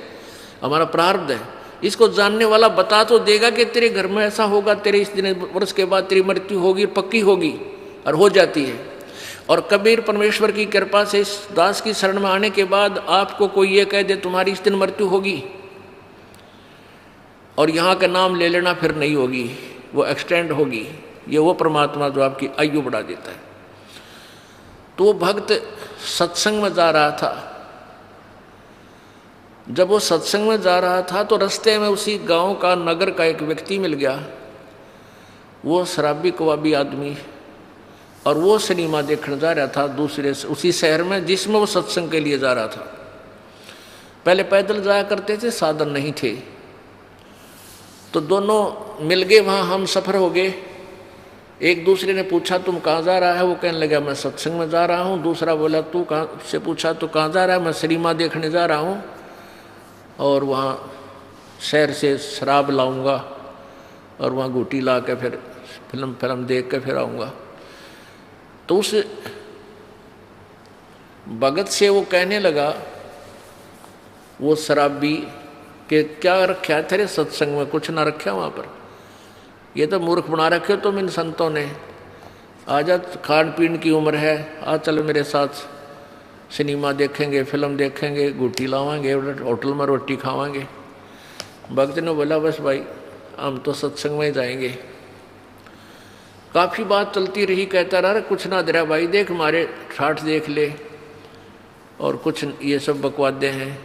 हमारा प्रारब्ध है। इसको जानने वाला बता तो देगा कि तेरे घर में ऐसा होगा, तेरे इस दिन वर्ष के बाद तेरी मृत्यु होगी, पक्की होगी, और हो जाती है। और कबीर परमेश्वर की कृपा से इस दास की शरण में आने के बाद आपको कोई ये कह दे तुम्हारी इस दिन मृत्यु होगी, और यहाँ का नाम ले लेना फिर नहीं होगी, वो एक्सटेंड होगी। ये वो परमात्मा जो आपकी आयु बढ़ा देता है। तो वो भक्त सत्संग में जा रहा था। जब वो सत्संग में जा रहा था तो रास्ते में उसी गांव का, नगर का एक व्यक्ति मिल गया। वो शराबी कबाबी आदमी, और वो सिनेमा देखने जा रहा था दूसरे उसी शहर में जिसमें वो सत्संग के लिए जा रहा था। पहले पैदल जाया करते थे, साधन नहीं थे, तो दोनों मिल गए, वहाँ हम सफ़र हो गए। एक दूसरे ने पूछा तुम कहाँ जा रहा है, वो कहने लगा मैं सत्संग में जा रहा हूँ। दूसरा बोला तू कहाँ से पूछा तो कहाँ जा रहा है, मैं सिनेमा देखने जा रहा हूँ और वहाँ शहर से शराब लाऊंगा और वहाँ घूटी ला के फिर फिल्म देख के फिर आऊँगा। तो उस भगत से वो कहने लगा वो शराबी के क्या रखा है तेरे सत्संग में, कुछ ना रखा वहाँ पर, ये तो मूर्ख बना रखे तुम इन संतों ने। आजा खान पीन की उम्र है, आ चल मेरे साथ सिनेमा देखेंगे, फिल्म देखेंगे, घूटी लावांगे, होटल में रोटी खावांगे। भक्त ने बोला बस भाई हम तो सत्संग में ही जाएंगे। काफ़ी बात चलती रही, कहता रहा कुछ ना दे रहा भाई, देख हमारे ठाठ देख ले और कुछ ये सब बकवादे हैं,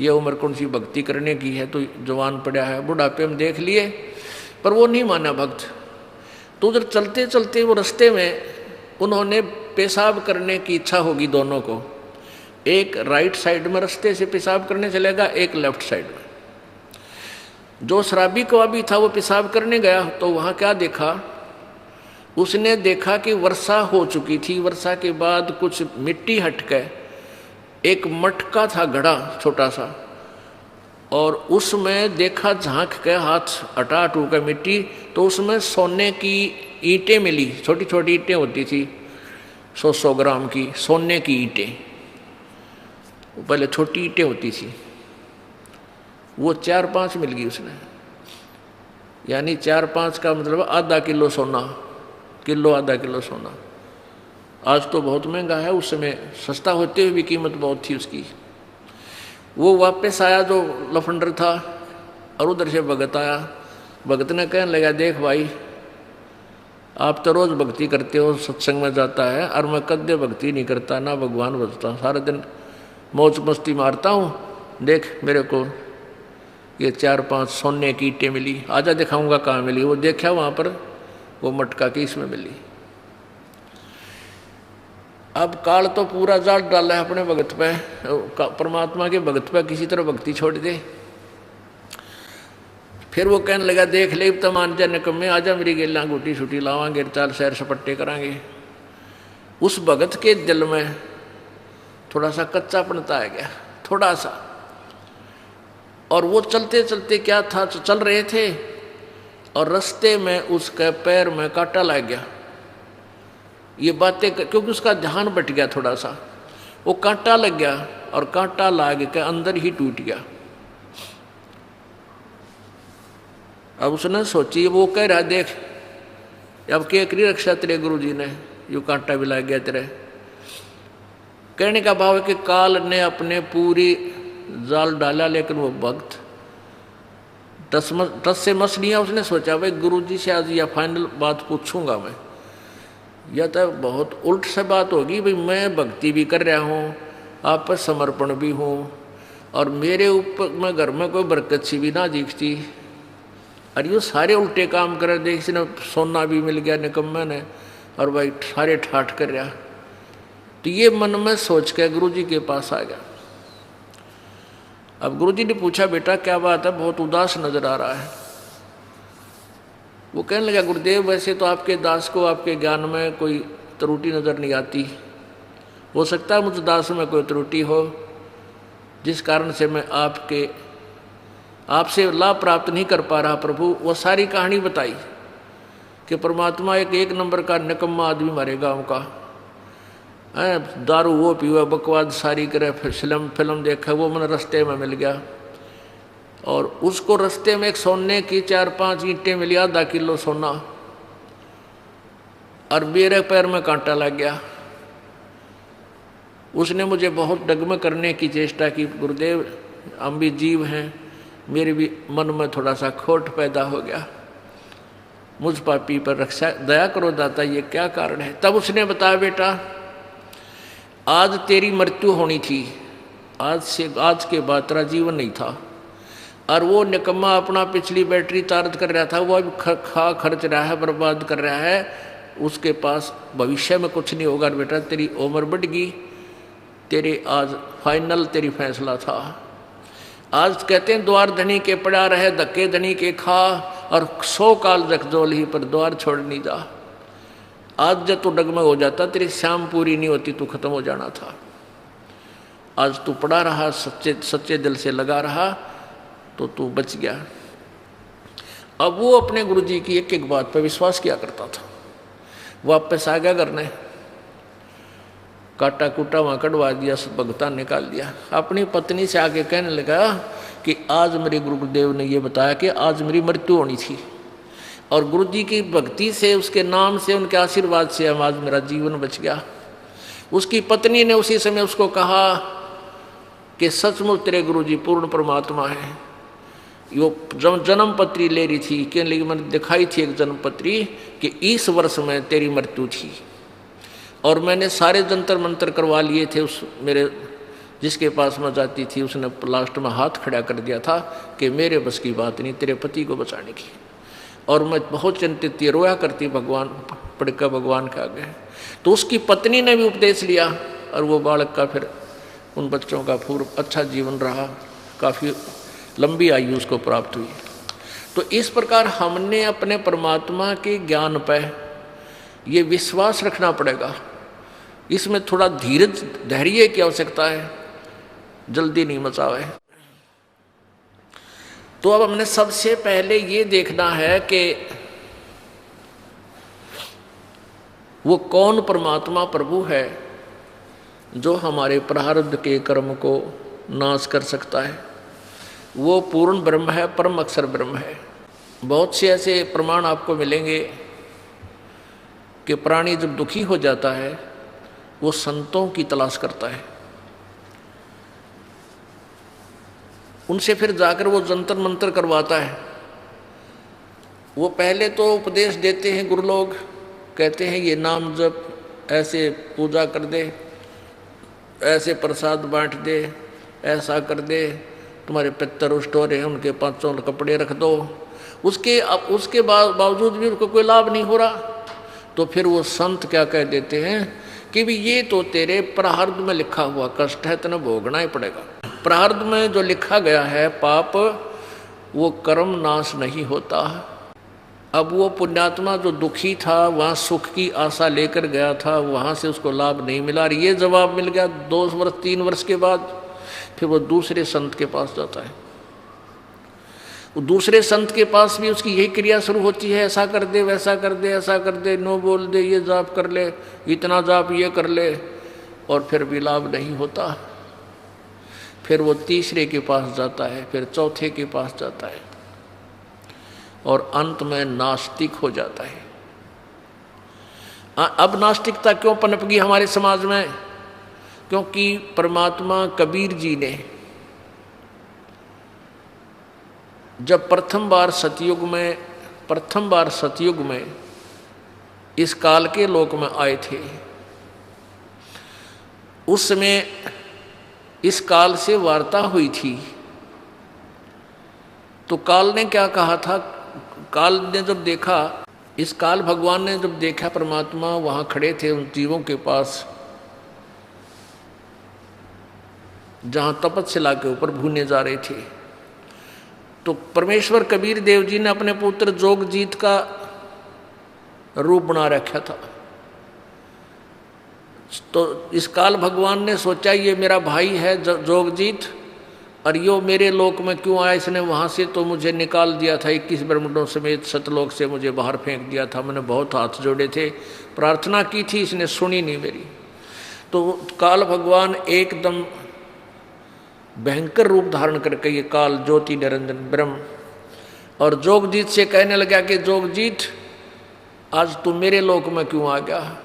ये उम्र कौन सी भक्ति करने की है, तो जवान पड़ा है, बुढ़ापे में देख लिए। पर वो नहीं माना भक्त। तो उधर चलते चलते वो रास्ते में उन्होंने पेशाब करने की इच्छा होगी दोनों को, एक राइट साइड में रास्ते से पेशाब करने चलेगा, एक लेफ्ट साइड में। जो शराबी कवाबी था वो पेशाब करने गया तो वहाँ क्या देखा, उसने देखा कि वर्षा हो चुकी थी। वर्षा के बाद कुछ मिट्टी हट के एक मटका था घड़ा छोटा सा, और उसमें देखा झांक के हाथ हटा हटू के मिट्टी, तो उसमें सोने की ईंटें मिली, छोटी छोटी ईंटें होती थी 100-100 ग्राम की सोने की ईंटें, पहले छोटी ईंटें होती थी, वो 4-5 मिल गई उसने। यानी 4-5 का मतलब आधा किलो सोना, किलो आधा किलो सोना। आज तो बहुत महंगा है, उस समय सस्ता होते हुए भी कीमत बहुत थी उसकी। वो वापस आया जो लफंडर था और उधर से भगत आया। भगत ने कहने लगा देख भाई आप तो रोज़ भक्ति करते हो, सत्संग में जाता है, और मैं कद्दे भक्ति नहीं करता, ना भगवान भजता, सारा दिन मौज मस्ती मारता हूँ। देख मेरे को ये 4-5 सोने की ईंटें मिली, आजा दिखाऊंगा कहाँ मिली। वो देखा वहाँ पर वो मटका की इसमें मिली। अब काल तो पूरा जाल डाला है अपने भगत पे, परमात्मा के भगत पे किसी तरह भक्ति छोड़ दे। फिर वो कहने लगा देख ले तो मान जा निकम्मे, आजा मेरी गेला घूटी छुटी लावांगे, चाल सैर सपट्टे करांगे। उस भगत के दिल में थोड़ा सा कच्चापनता आ गया, थोड़ा सा। और वो चलते चलते क्या था, चल रहे थे और रास्ते में उसके पैर में कांटा लग गया। ये बातें क्योंकि उसका ध्यान बट गया थोड़ा सा, वो कांटा लग गया और कांटा लाग के अंदर ही टूट गया। अब उसने सोची, वो कह रहा देख अब क्या करी रक्षा तेरे गुरु जी ने, यू कांटा भी लग गया तेरे। कहने का भाव है कि काल ने अपने पूरी जाल डाला, लेकिन वो भक्त 10 से मछलियाँ उसने सोचा भाई गुरु जी से आज या फाइनल बात पूछूंगा मैं, या तो बहुत उल्ट से बात होगी भाई मैं भक्ति भी कर रहा हूँ, आप पर समर्पण भी हूँ, और मेरे ऊपर मैं घर में कोई बरकत सी भी ना दिखती, और ये सारे उल्टे काम कर रहे, इसने सोना भी मिल गया निकम्मे ने, और भाई सारे ठाठ कर रहा। तो ये मन में सोच के गुरु जी के पास आ गया। अब गुरु जी ने पूछा बेटा क्या बात है, बहुत उदास नजर आ रहा है। वो कहने लगा गुरुदेव वैसे तो आपके दास को आपके ज्ञान में कोई त्रुटि नज़र नहीं आती, हो सकता है मुझ दास में कोई त्रुटि हो जिस कारण से मैं आपसे लाभ प्राप्त नहीं कर पा रहा। प्रभु वो सारी कहानी बताई कि परमात्मा एक नंबर का निकम्मा आदमी हमारे गाँव का है, दारू वो पीवा, बकवाद सारी करे, फिल्म देखा, वो मैंने रास्ते में मिल गया, और उसको रास्ते में एक सोने की 4-5 ईंटें मिली, आधा किलो सोना, और मेरे पैर में कांटा लग गया। उसने मुझे बहुत डगमग करने की चेष्टा की, गुरुदेव हम भी जीव हैं, मेरे भी मन में थोड़ा सा खोट पैदा हो गया, मुझ पापी पर रक्षा दया करो दाता, ये क्या कारण है। तब उसने बताया बेटा आज तेरी मृत्यु होनी थी, आज के बाद तेरा जीवन नहीं था, और वो निकम्मा अपना पिछली बैटरी चार्ज कर रहा था, वो अभी खर्च रहा है, बर्बाद कर रहा है, उसके पास भविष्य में कुछ नहीं होगा। बेटा तेरी उम्र बढ़ गई, तेरे आज फाइनल तेरी फैसला था। आज कहते हैं द्वार धनी के पड़ा रहे, धक्के धनी के खा, और 100 काल रख जोल ही पर द्वार छोड़ नहीं जा। आज जब तू डगमग हो जाता, तेरी शाम पूरी नहीं होती, तू खत्म हो जाना था। आज तू पड़ा रहा, सच्चे सच्चे दिल से लगा रहा, तो तू बच गया। अब वो अपने गुरुजी की एक एक बात पर विश्वास किया करता था। वापस आ गया करने, काटा कूटा वहाँ कटवा दिया, भगता निकाल दिया। अपनी पत्नी से आके कहने लगा कि आज मेरे गुरुदेव ने ये बताया कि आज मेरी मृत्यु होनी थी, और गुरुजी की भक्ति से, उसके नाम से, उनके आशीर्वाद से आज मेरा जीवन बच गया। उसकी पत्नी ने उसी समय उसको कहा कि सचमुच तेरे गुरुजी पूर्ण परमात्मा है। वो जन्म पत्री ले रही थी कि लेकिन मैंने दिखाई थी एक जन्म पत्री कि इस वर्ष में तेरी मृत्यु थी, और मैंने सारे जंतर मंतर करवा लिए थे। उस मेरे जिसके पास मैं जाती थी उसने लास्ट में हाथ खड़ा कर दिया था कि मेरे बस की बात नहीं तेरे पति को बचाने की, और मैं बहुत चिंतित थी, रोया करती भगवान पड़कर भगवान के आगे। तो उसकी पत्नी ने भी उपदेश लिया, और वो बालक का फिर उन बच्चों का पूर्व अच्छा जीवन रहा, काफ़ी लंबी आयु उसको प्राप्त हुई। तो इस प्रकार हमने अपने परमात्मा के ज्ञान पर ये विश्वास रखना पड़ेगा। इसमें थोड़ा धीरज धैर्य की आवश्यकता है, जल्दी नहीं मचावे। तो अब हमने सबसे पहले ये देखना है कि वो कौन परमात्मा प्रभु है जो हमारे प्रारब्ध के कर्म को नाश कर सकता है। वो पूर्ण ब्रह्म है, परम अक्षर ब्रह्म है। बहुत से ऐसे प्रमाण आपको मिलेंगे कि प्राणी जब दुखी हो जाता है वो संतों की तलाश करता है, उनसे फिर जाकर वो जंतर मंतर करवाता है। वो पहले तो उपदेश देते हैं, गुरु लोग कहते हैं ये नाम जप, ऐसे पूजा कर दे, ऐसे प्रसाद बांट दे, ऐसा कर दे, तुम्हारे पितर रुष्ट हो रहे हैं उनके 5 कपड़े रख दो। उसके बावजूद भी उनको कोई लाभ नहीं हो रहा, तो फिर वो संत क्या कह देते हैं कि भी ये तो तेरे प्रारब्ध में लिखा हुआ कष्ट है, तने भोगना ही पड़ेगा। प्रारब्ध में जो लिखा गया है पाप, वो कर्म नाश नहीं होता। अब वो पुण्यात्मा जो दुखी था, वहाँ सुख की आशा लेकर गया था, वहाँ से उसको लाभ नहीं मिला। ये जवाब मिल गया 2 वर्ष 3 वर्ष के बाद, फिर वो दूसरे संत के पास जाता है। वो दूसरे संत के पास भी उसकी यही क्रिया शुरू होती है, ऐसा कर दे, वैसा कर दे, ऐसा कर दे, नो बोल दे, ये जाप कर ले, इतना जाप ये कर ले, और फिर भी लाभ नहीं होता। फिर वो तीसरे के पास जाता है, फिर चौथे के पास जाता है, और अंत में नास्तिक हो जाता है। अब नास्तिकता क्यों पनप गई हमारे समाज में? क्योंकि परमात्मा कबीर जी ने जब प्रथम बार सतयुग में इस काल के लोक में आए थे, उस समय इस काल से वार्ता हुई थी। तो काल ने क्या कहा था? काल ने जब देखा, इस काल भगवान ने जब देखा परमात्मा वहाँ खड़े थे उन जीवों के पास जहाँ तपस्या के ऊपर भूने जा रहे थे, तो परमेश्वर कबीर देव जी ने अपने पुत्र जोगजीत का रूप बना रखा था। तो इस काल भगवान ने सोचा ये मेरा भाई है जोगजीत, और यो मेरे लोक में क्यों आया? इसने वहाँ से तो मुझे निकाल दिया था, 21 ब्रह्मांडों समेत सतलोक से मुझे बाहर फेंक दिया था। मैंने बहुत हाथ जोड़े थे, प्रार्थना की थी, इसने सुनी नहीं मेरी। तो काल भगवान एकदम भयंकर रूप धारण करके, ये काल ज्योति निरंजन ब्रह्म, और जोगजीत से कहने लगा कि जोगजीत आज तू मेरे लोक में क्यों आ गया?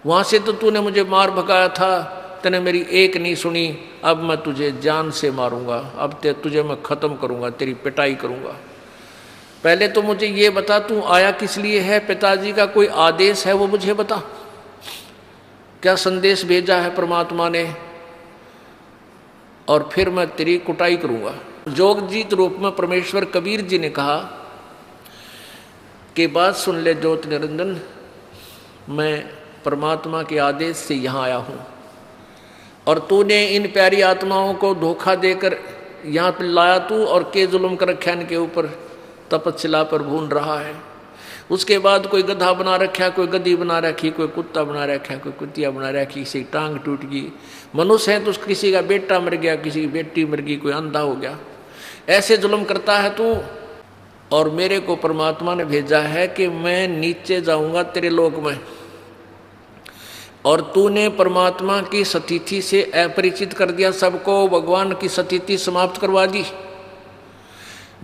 वहाँ से तो तूने मुझे मार भगाया था, तूने मेरी एक नहीं सुनी, अब मैं तुझे जान से मारूंगा, अब तुझे मैं ख़त्म करूंगा, तेरी पिटाई करूंगा। पहले तो मुझे ये बता तू आया किस लिए है? पिताजी का कोई आदेश है वो मुझे बता, क्या संदेश भेजा है परमात्मा ने, और फिर मैं तेरी कुटाई करूंगा। जोगजीत रूप में परमेश्वर कबीर जी ने कहा कि बात सुन ले ज्योति निरंजन, मैं परमात्मा के आदेश से यहाँ आया हूँ, और तूने इन प्यारी आत्माओं को धोखा देकर यहाँ पर लाया तू, और के जुल्म कर रखा इनके ऊपर, तपस्या पर भून रहा है। उसके बाद कोई गधा बना रखा, कोई गधी बना रखी, कोई कुत्ता बना रखा, कोई कुतिया बना रखी, किसी की टांग टूट गई। मनुष्य है तो किसी का बेटा मर गया, किसी की बेटी मर गई, कोई अंधा हो गया। ऐसे जुल्म करता है तू। और मेरे को परमात्मा ने भेजा है कि मैं नीचे जाऊंगा तेरे लोक में, और तूने परमात्मा की सतिथि से अपरिचित कर दिया सबको, भगवान की सतिथि समाप्त करवा दी।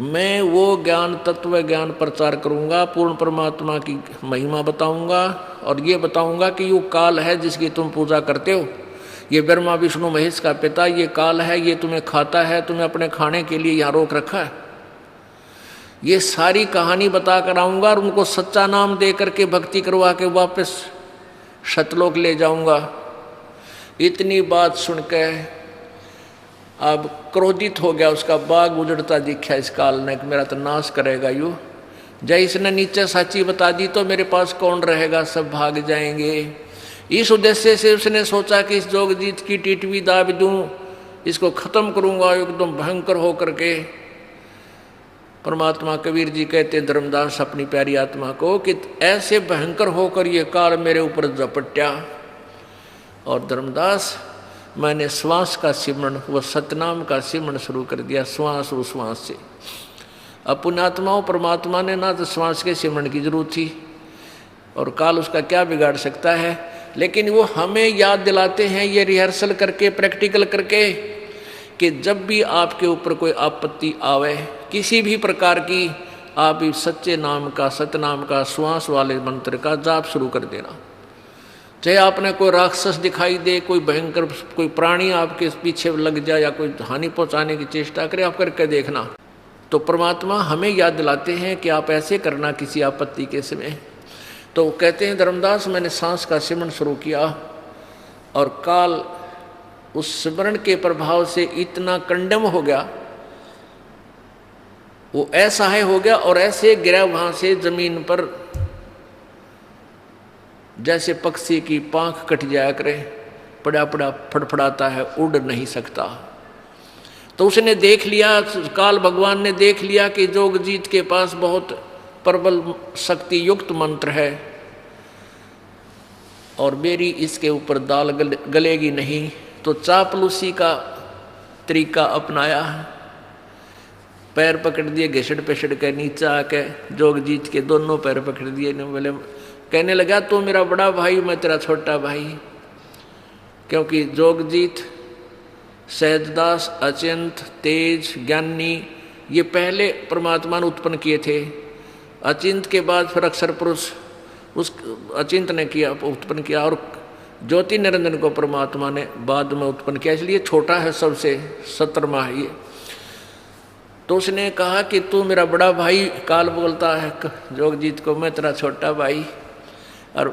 मैं वो ज्ञान, तत्व ज्ञान प्रचार करूंगा, पूर्ण परमात्मा की महिमा बताऊंगा, और ये बताऊंगा कि ये काल है जिसकी तुम पूजा करते हो, ये ब्रह्मा विष्णु महेश का पिता ये काल है, ये तुम्हें खाता है, तुम्हें अपने खाने के लिए यहाँ रोक रखा है। ये सारी कहानी बता कर आऊँगा और उनको सच्चा नाम दे करके भक्ति करवा के वापस सतलोक ले जाऊँगा। इतनी बात सुन के अब क्रोधित हो गया, उसका बाग उजड़ता दिखा इस काल ने कि मेरा तो नाश करेगा यूँ। जय इसने नीचे सच्ची बता दी तो मेरे पास कौन रहेगा, सब भाग जाएंगे। इस उद्देश्य से उसने सोचा कि इस जोगजीत की टिटवी दाब दूं, इसको खत्म करूंगा एकदम भयंकर हो करके। परमात्मा कबीर जी कहते धर्मदास अपनी प्यारी आत्मा को कि ऐसे भयंकर होकर ये काल मेरे ऊपर झपट्या। और धर्मदास मैंने श्वास का सिमरण, वह सतनाम का सिमरण शुरू कर दिया, श्वास और श्वास से। अब पुण्यात्माओं, परमात्मा ने ना तो श्वास के सिमरण की जरूरत थी, और काल उसका क्या बिगाड़ सकता है, लेकिन वो हमें याद दिलाते हैं ये रिहर्सल करके, प्रैक्टिकल करके, कि जब भी आपके ऊपर कोई आपत्ति आवे किसी भी प्रकार की, आप इस सच्चे नाम का, सतनाम का, श्वास वाले मंत्र का जाप शुरू कर देना। चाहे आपने कोई राक्षस दिखाई दे, कोई भयंकर कोई प्राणी आपके पीछे लग जाए या कोई हानि पहुंचाने की चेष्टा करे, आप करके देखना। तो परमात्मा हमें याद दिलाते हैं कि आप ऐसे करना किसी आपत्ति के समय। तो कहते हैं धर्मदास मैंने सांस का सिमरण शुरू किया, और काल उस सिमरण के प्रभाव से इतना कंडम हो गया, वो असहाय हो गया, और ऐसे गिरा वहां से जमीन पर जैसे पक्षी की पांख कट जाया करे, पड़ा पड़ा फड़फड़ाता है, उड़ नहीं सकता। तो उसने देख लिया, काल भगवान ने देख लिया कि जोगजीत के पास बहुत प्रबल शक्ति युक्त मंत्र है, और मेरी इसके ऊपर दाल गलेगी नहीं। तो चापलूसी का तरीका अपनाया, पैर पकड़ दिए, घिसड़ पिसड़ के नीचे आके जोगजीत के दोनों पैर पकड़ दिए। बोले, कहने लगा तू मेरा बड़ा भाई, मैं तेरा छोटा भाई। क्योंकि जोगजीत, सहजदास, अचिंत, तेज, ज्ञानी ये पहले परमात्मा ने उत्पन्न किए थे। अचिंत के बाद फिर अक्षर पुरुष उस अचिंत ने किया, उत्पन्न किया, और ज्योति निरंजन को परमात्मा ने बाद में उत्पन्न किया, इसलिए छोटा है सबसे, 17वां है ये। तो उसने कहा कि तू मेरा बड़ा भाई, काल बोलता है जोगजीत को, मैं तेरा छोटा भाई। और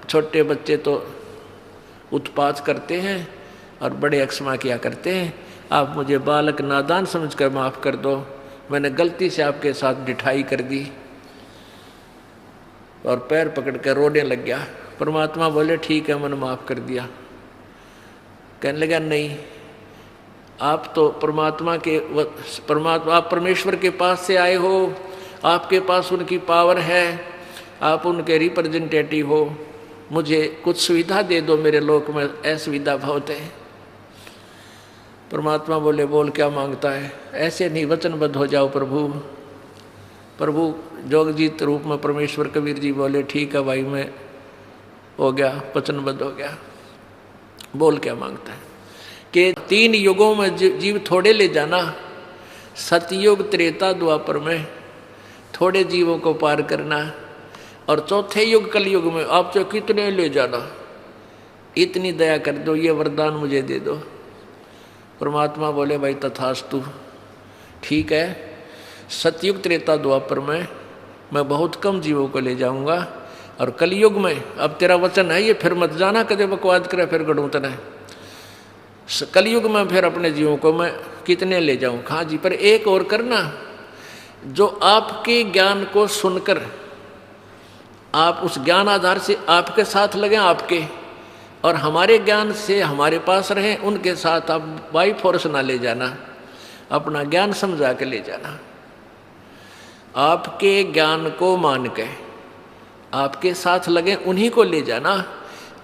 छोटे बच्चे तो उत्पात करते हैं और बड़े अक्षमा किया करते हैं। आप मुझे बालक नादान समझकर माफ़ कर दो, मैंने गलती से आपके साथ ढिठाई कर दी। और पैर पकड़ कर रोने लग गया। परमात्मा बोले ठीक है, मैंने माफ़ कर दिया। कहने लगा नहीं, आप तो परमात्मा आप परमेश्वर के पास से आए हो, आपके पास उनकी पावर है, आप उनके रिप्रेजेंटेटिव हो, मुझे कुछ सुविधा दे दो, मेरे लोक में असुविधा बहुत है। परमात्मा बोले बोल क्या मांगता है, ऐसे नहीं वचनबद्ध हो जाओ प्रभु। प्रभु जोगजीत रूप में परमेश्वर कबीर जी बोले ठीक है भाई, मैं हो गया, वचनबद्ध हो गया। बोल क्या मांगता है कि 3 युगों में जीव थोड़े ले जाना, सतयुग, त्रेता, द्वापर में थोड़े जीवों को पार करना, और चौथे युग कलयुग में आप जो कितने ले जाना, इतनी दया कर दो, ये वरदान मुझे दे दो। परमात्मा बोले भाई तथास्तु, ठीक है, सतयुग, त्रेता, द्वापर में मैं बहुत कम जीवों को ले जाऊंगा, और कलयुग में अब तेरा वचन है ये, फिर मत जाना कदे बकवाद करे फिर गढ़ूतन है। कलयुग में फिर अपने जीवों को मैं कितने ले जाऊं। हाँ जी, पर एक और करना, जो आपके ज्ञान को सुनकर आप उस ज्ञान आधार से आपके साथ लगे, आपके और हमारे ज्ञान से हमारे पास रहें, उनके साथ आप बाई फोर्स ना ले जाना, अपना ज्ञान समझा के ले जाना। आपके ज्ञान को मान के आपके साथ लगे उन्हीं को ले जाना,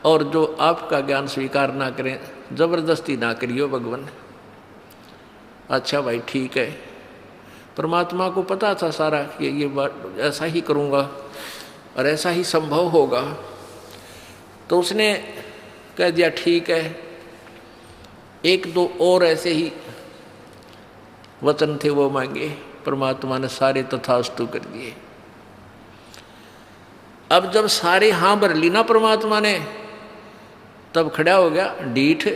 और जो आपका ज्ञान स्वीकार ना करें जबरदस्ती ना करियो भगवान। अच्छा भाई ठीक है, परमात्मा को पता था सारा कि ये बात ऐसा ही करूँगा और ऐसा ही संभव होगा, तो उसने कह दिया ठीक है। एक दो और ऐसे ही वचन थे वो मांगे, परमात्मा ने सारे तथास्तु कर दिए। अब जब सारे हाँ भर ली ना परमात्मा ने, तब खड़ा हो गया ढीठ।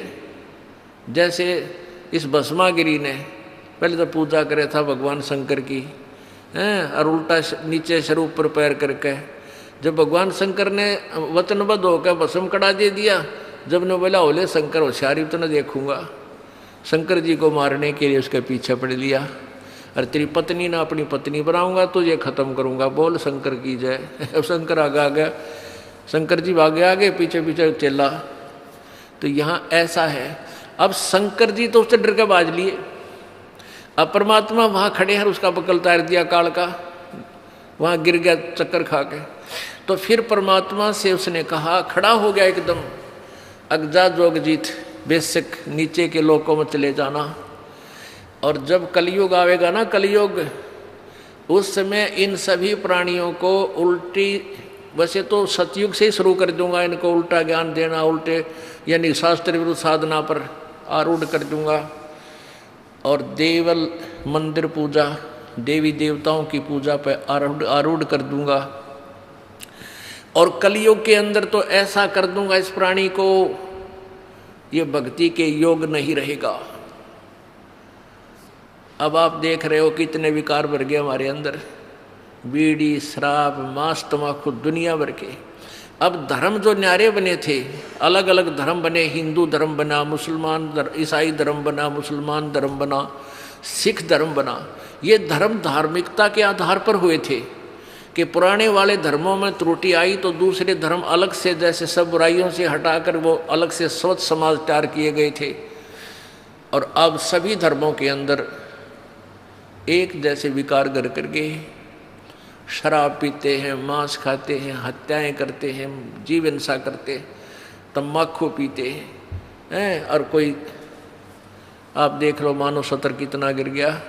जैसे इस भस्मागिरी ने पहले तो पूजा करे था भगवान शंकर की, और उल्टा नीचे सिर ऊपर पैर करके, जब भगवान शंकर ने वचनबद्ध होकर भस्म कड़ा दे दिया, जब ने बोला ओले शंकर होशियारी तो न देखूंगा, शंकर जी को मारने के लिए उसके पीछे पड़ लिया। और तेरी पत्नी ना अपनी पत्नी बनाऊंगा तो ये खत्म करूंगा, बोल शंकर की जय। अब शंकर आगे आ गया, शंकर जी भागे आगे, पीछे पीछे चला। तो यहाँ ऐसा है, अब शंकर जी तो उससे डर के बाज लिए, अब परमात्मा वहाँ खड़े हैं, उसका बकल तार दिया काल का, वहाँ गिर गया चक्कर खा के। तो फिर परमात्मा से उसने कहा, खड़ा हो गया एकदम, अगजा जोगजीत, बेशक नीचे के लोकों में चले जाना। और जब कलयुग आवेगा ना, कलयुग, उस समय इन सभी प्राणियों को उल्टी, वैसे तो सतयुग से ही शुरू कर दूंगा इनको उल्टा ज्ञान देना, उल्टे यानी शास्त्र विरुद्ध साधना पर आरूढ़ कर दूंगा, और देवल मंदिर पूजा, देवी देवताओं की पूजा पर आरूढ़ कर दूंगा। और कलयुग के अंदर तो ऐसा कर दूंगा इस प्राणी को, ये भक्ति के योग नहीं रहेगा। अब आप देख रहे हो कितने विकार भर गए हमारे अंदर, बीड़ी, शराब, मांस, तम्बाकू, दुनिया भर के। अब धर्म जो न्यारे बने थे, अलग अलग धर्म बने, हिंदू धर्म बना, ईसाई धर्म बना, मुसलमान धर्म बना, सिख धर्म बना। ये धर्म धार्मिकता के आधार पर हुए थे कि पुराने वाले धर्मों में त्रुटि आई तो दूसरे धर्म अलग से, जैसे सब बुराइयों से हटाकर वो अलग से स्वच्छ समाज तैयार किए गए थे। और अब सभी धर्मों के अंदर एक जैसे विकार घर करके शराब पीते हैं, मांस खाते हैं, हत्याएं करते हैं, जीव हिंसा करते हैं, तम्बाकू पीते हैं, और कोई आप देख लो मानव सतर कितना गिर गया,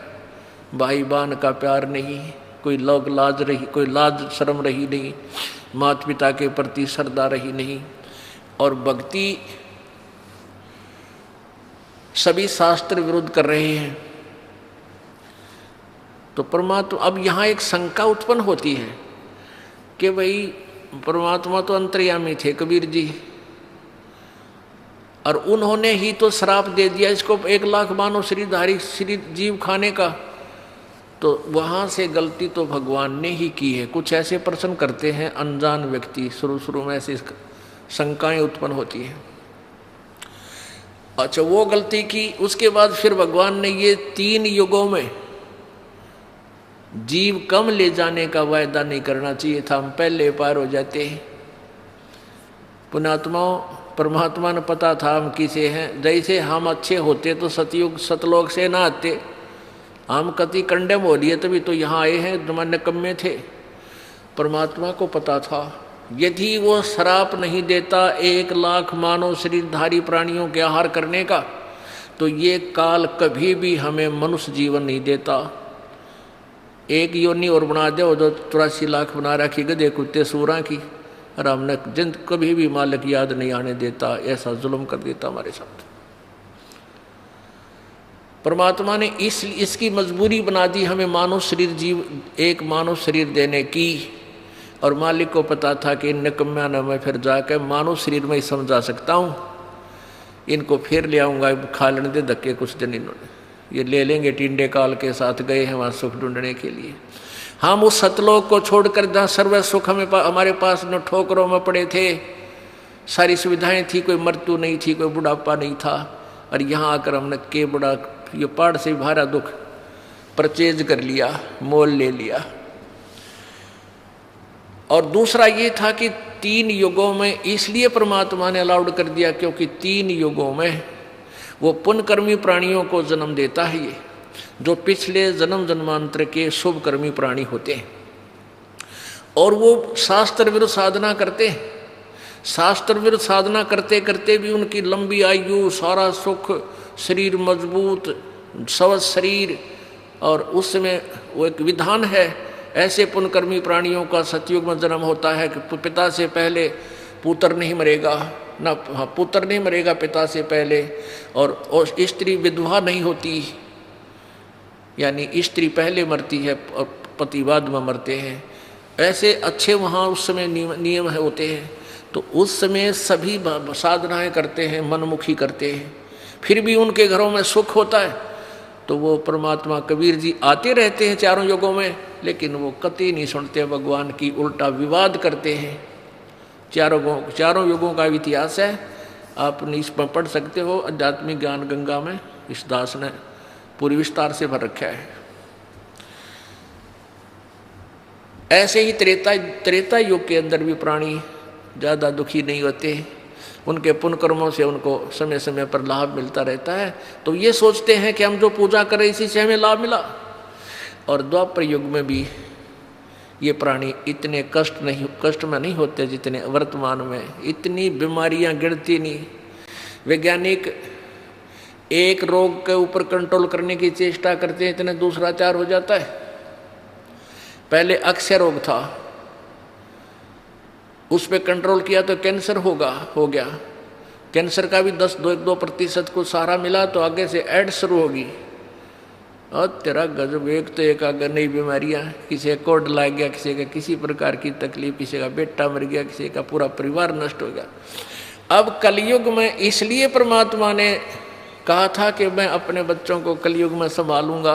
भाई बहन का प्यार नहीं, कोई लोग लाज रही, कोई लाज शर्म रही नहीं, माता पिता के प्रति श्रद्धा रही नहीं, और भक्ति सभी शास्त्र विरुद्ध कर रहे हैं। तो परमात्मा, अब यहाँ एक शंका उत्पन्न होती है कि भाई परमात्मा तो अंतर्यामी थे कबीर जी, और उन्होंने ही तो श्राप दे दिया इसको 1 लाख मानव शरीरधारी श्री जीव खाने का, तो वहाँ से गलती तो भगवान ने ही की है। कुछ ऐसे प्रश्न करते हैं अनजान व्यक्ति, शुरू में ऐसी शंकाएं उत्पन्न होती हैं। अच्छा, वो गलती की, उसके बाद फिर भगवान ने ये 3 युगों में जीव कम ले जाने का वायदा नहीं करना चाहिए था, हम पहले पार हो जाते। पुण्यात्माओं, परमात्मा ने पता था हम किसे हैं, जैसे हम अच्छे होते तो सतयुग सतलोक से ना आते, हम कति कंडेम हो लिए तभी तो यहाँ आए हैं, जमाने निकम्मे थे। परमात्मा को पता था यदि वो श्राप नहीं देता 1 लाख मानव शरीरधारी प्राणियों के आहार करने का, तो ये काल कभी भी हमें मनुष्य जीवन नहीं देता। 1 योनि और बना दे, वो 83 लाख बना रखी गधे कुत्ते सूरा की, और हमने जिंद कभी भी मालिक याद नहीं आने देता, ऐसा जुल्म कर देता हमारे साथ। परमात्मा ने इसकी मजबूरी बना दी हमें मानव शरीर जीव, एक मानव शरीर देने की, और मालिक को पता था कि इन निकम्या न मैं फिर जाकर मानव शरीर में ही समझा सकता हूँ, इनको फिर ले आऊँगा, खा लेने दे धक्के कुछ दिन, इन्होंने ये ले लेंगे। टिंडे काल के साथ गए हैं वहाँ सुख ढूंढने के लिए। हम उस सतलोक को छोड़कर जहाँ सर्व सुख हमारे पास न ठोकरों में पड़े थे, सारी सुविधाएं थी, कोई मृत्यु नहीं थी, कोई बुढ़ापा नहीं था, और यहाँ आकर हमने के बड़ा ये पहाड़ से भारा दुख परचेज कर लिया, मोल ले लिया। और दूसरा ये था कि 3 युगों में इसलिए परमात्मा ने अलाउड कर दिया क्योंकि 3 युगों में वो पुण्यकर्मी प्राणियों को जन्म देता है, ये जो पिछले जन्म जन्मांतर के शुभकर्मी प्राणी होते हैं। और वो शास्त्र विरुद्ध साधना करते हैं। शास्त्र विरुद्ध साधना करते करते भी उनकी लंबी आयु, सारा सुख, शरीर मजबूत, स्वस्थ शरीर। और उस समय वो एक विधान है, ऐसे पुण्यकर्मी प्राणियों का सतयुग में जन्म होता है कि पिता से पहले पुत्र नहीं मरेगा, ना पुत्र नहीं मरेगा पिता से पहले, और स्त्री विधवा नहीं होती, यानी स्त्री पहले मरती है और पति बाद में मरते हैं। ऐसे अच्छे वहाँ उस समय नियम होते हैं। तो उस समय सभी साधनाएं करते हैं, मनमुखी करते हैं, फिर भी उनके घरों में सुख होता है। तो वो परमात्मा कबीर जी आते रहते हैं चारों युगों में, लेकिन वो कतई नहीं सुनते भगवान की, उल्टा विवाद करते हैं। चारों युगों का इतिहास है, आप इस पर पढ़ सकते हो। आध्यात्मिक ज्ञान गंगा में इस दास ने पूरी विस्तार से भर रखा है। ऐसे ही त्रेता युग के अंदर भी प्राणी ज़्यादा दुखी नहीं होते, उनके पुण्य कर्मों से उनको समय समय पर लाभ मिलता रहता है। तो ये सोचते हैं कि हम जो पूजा करें इसी से हमें लाभ मिला। और द्वापर युग में भी ये प्राणी इतने कष्ट में नहीं होते जितने वर्तमान में। इतनी बीमारियां गिनती नहीं। वैज्ञानिक एक रोग के ऊपर कंट्रोल करने की चेष्टा करते हैं, इतने दूसरा चार हो जाता है। पहले अक्षय रोग था, उस पर कंट्रोल किया तो कैंसर हो गया। कैंसर का भी 10-2% को सहारा मिला, तो आगे से एड्स शुरू होगी। और तेरा गजब, एक तो एक आगे नई बीमारियां, किसी का कोड लग गया, किसी का किसी प्रकार की तकलीफ, किसी का बेटा मर गया, किसी का पूरा परिवार नष्ट हो गया। अब कलयुग में इसलिए परमात्मा ने कहा था कि मैं अपने बच्चों को कलयुग में संभालूंगा,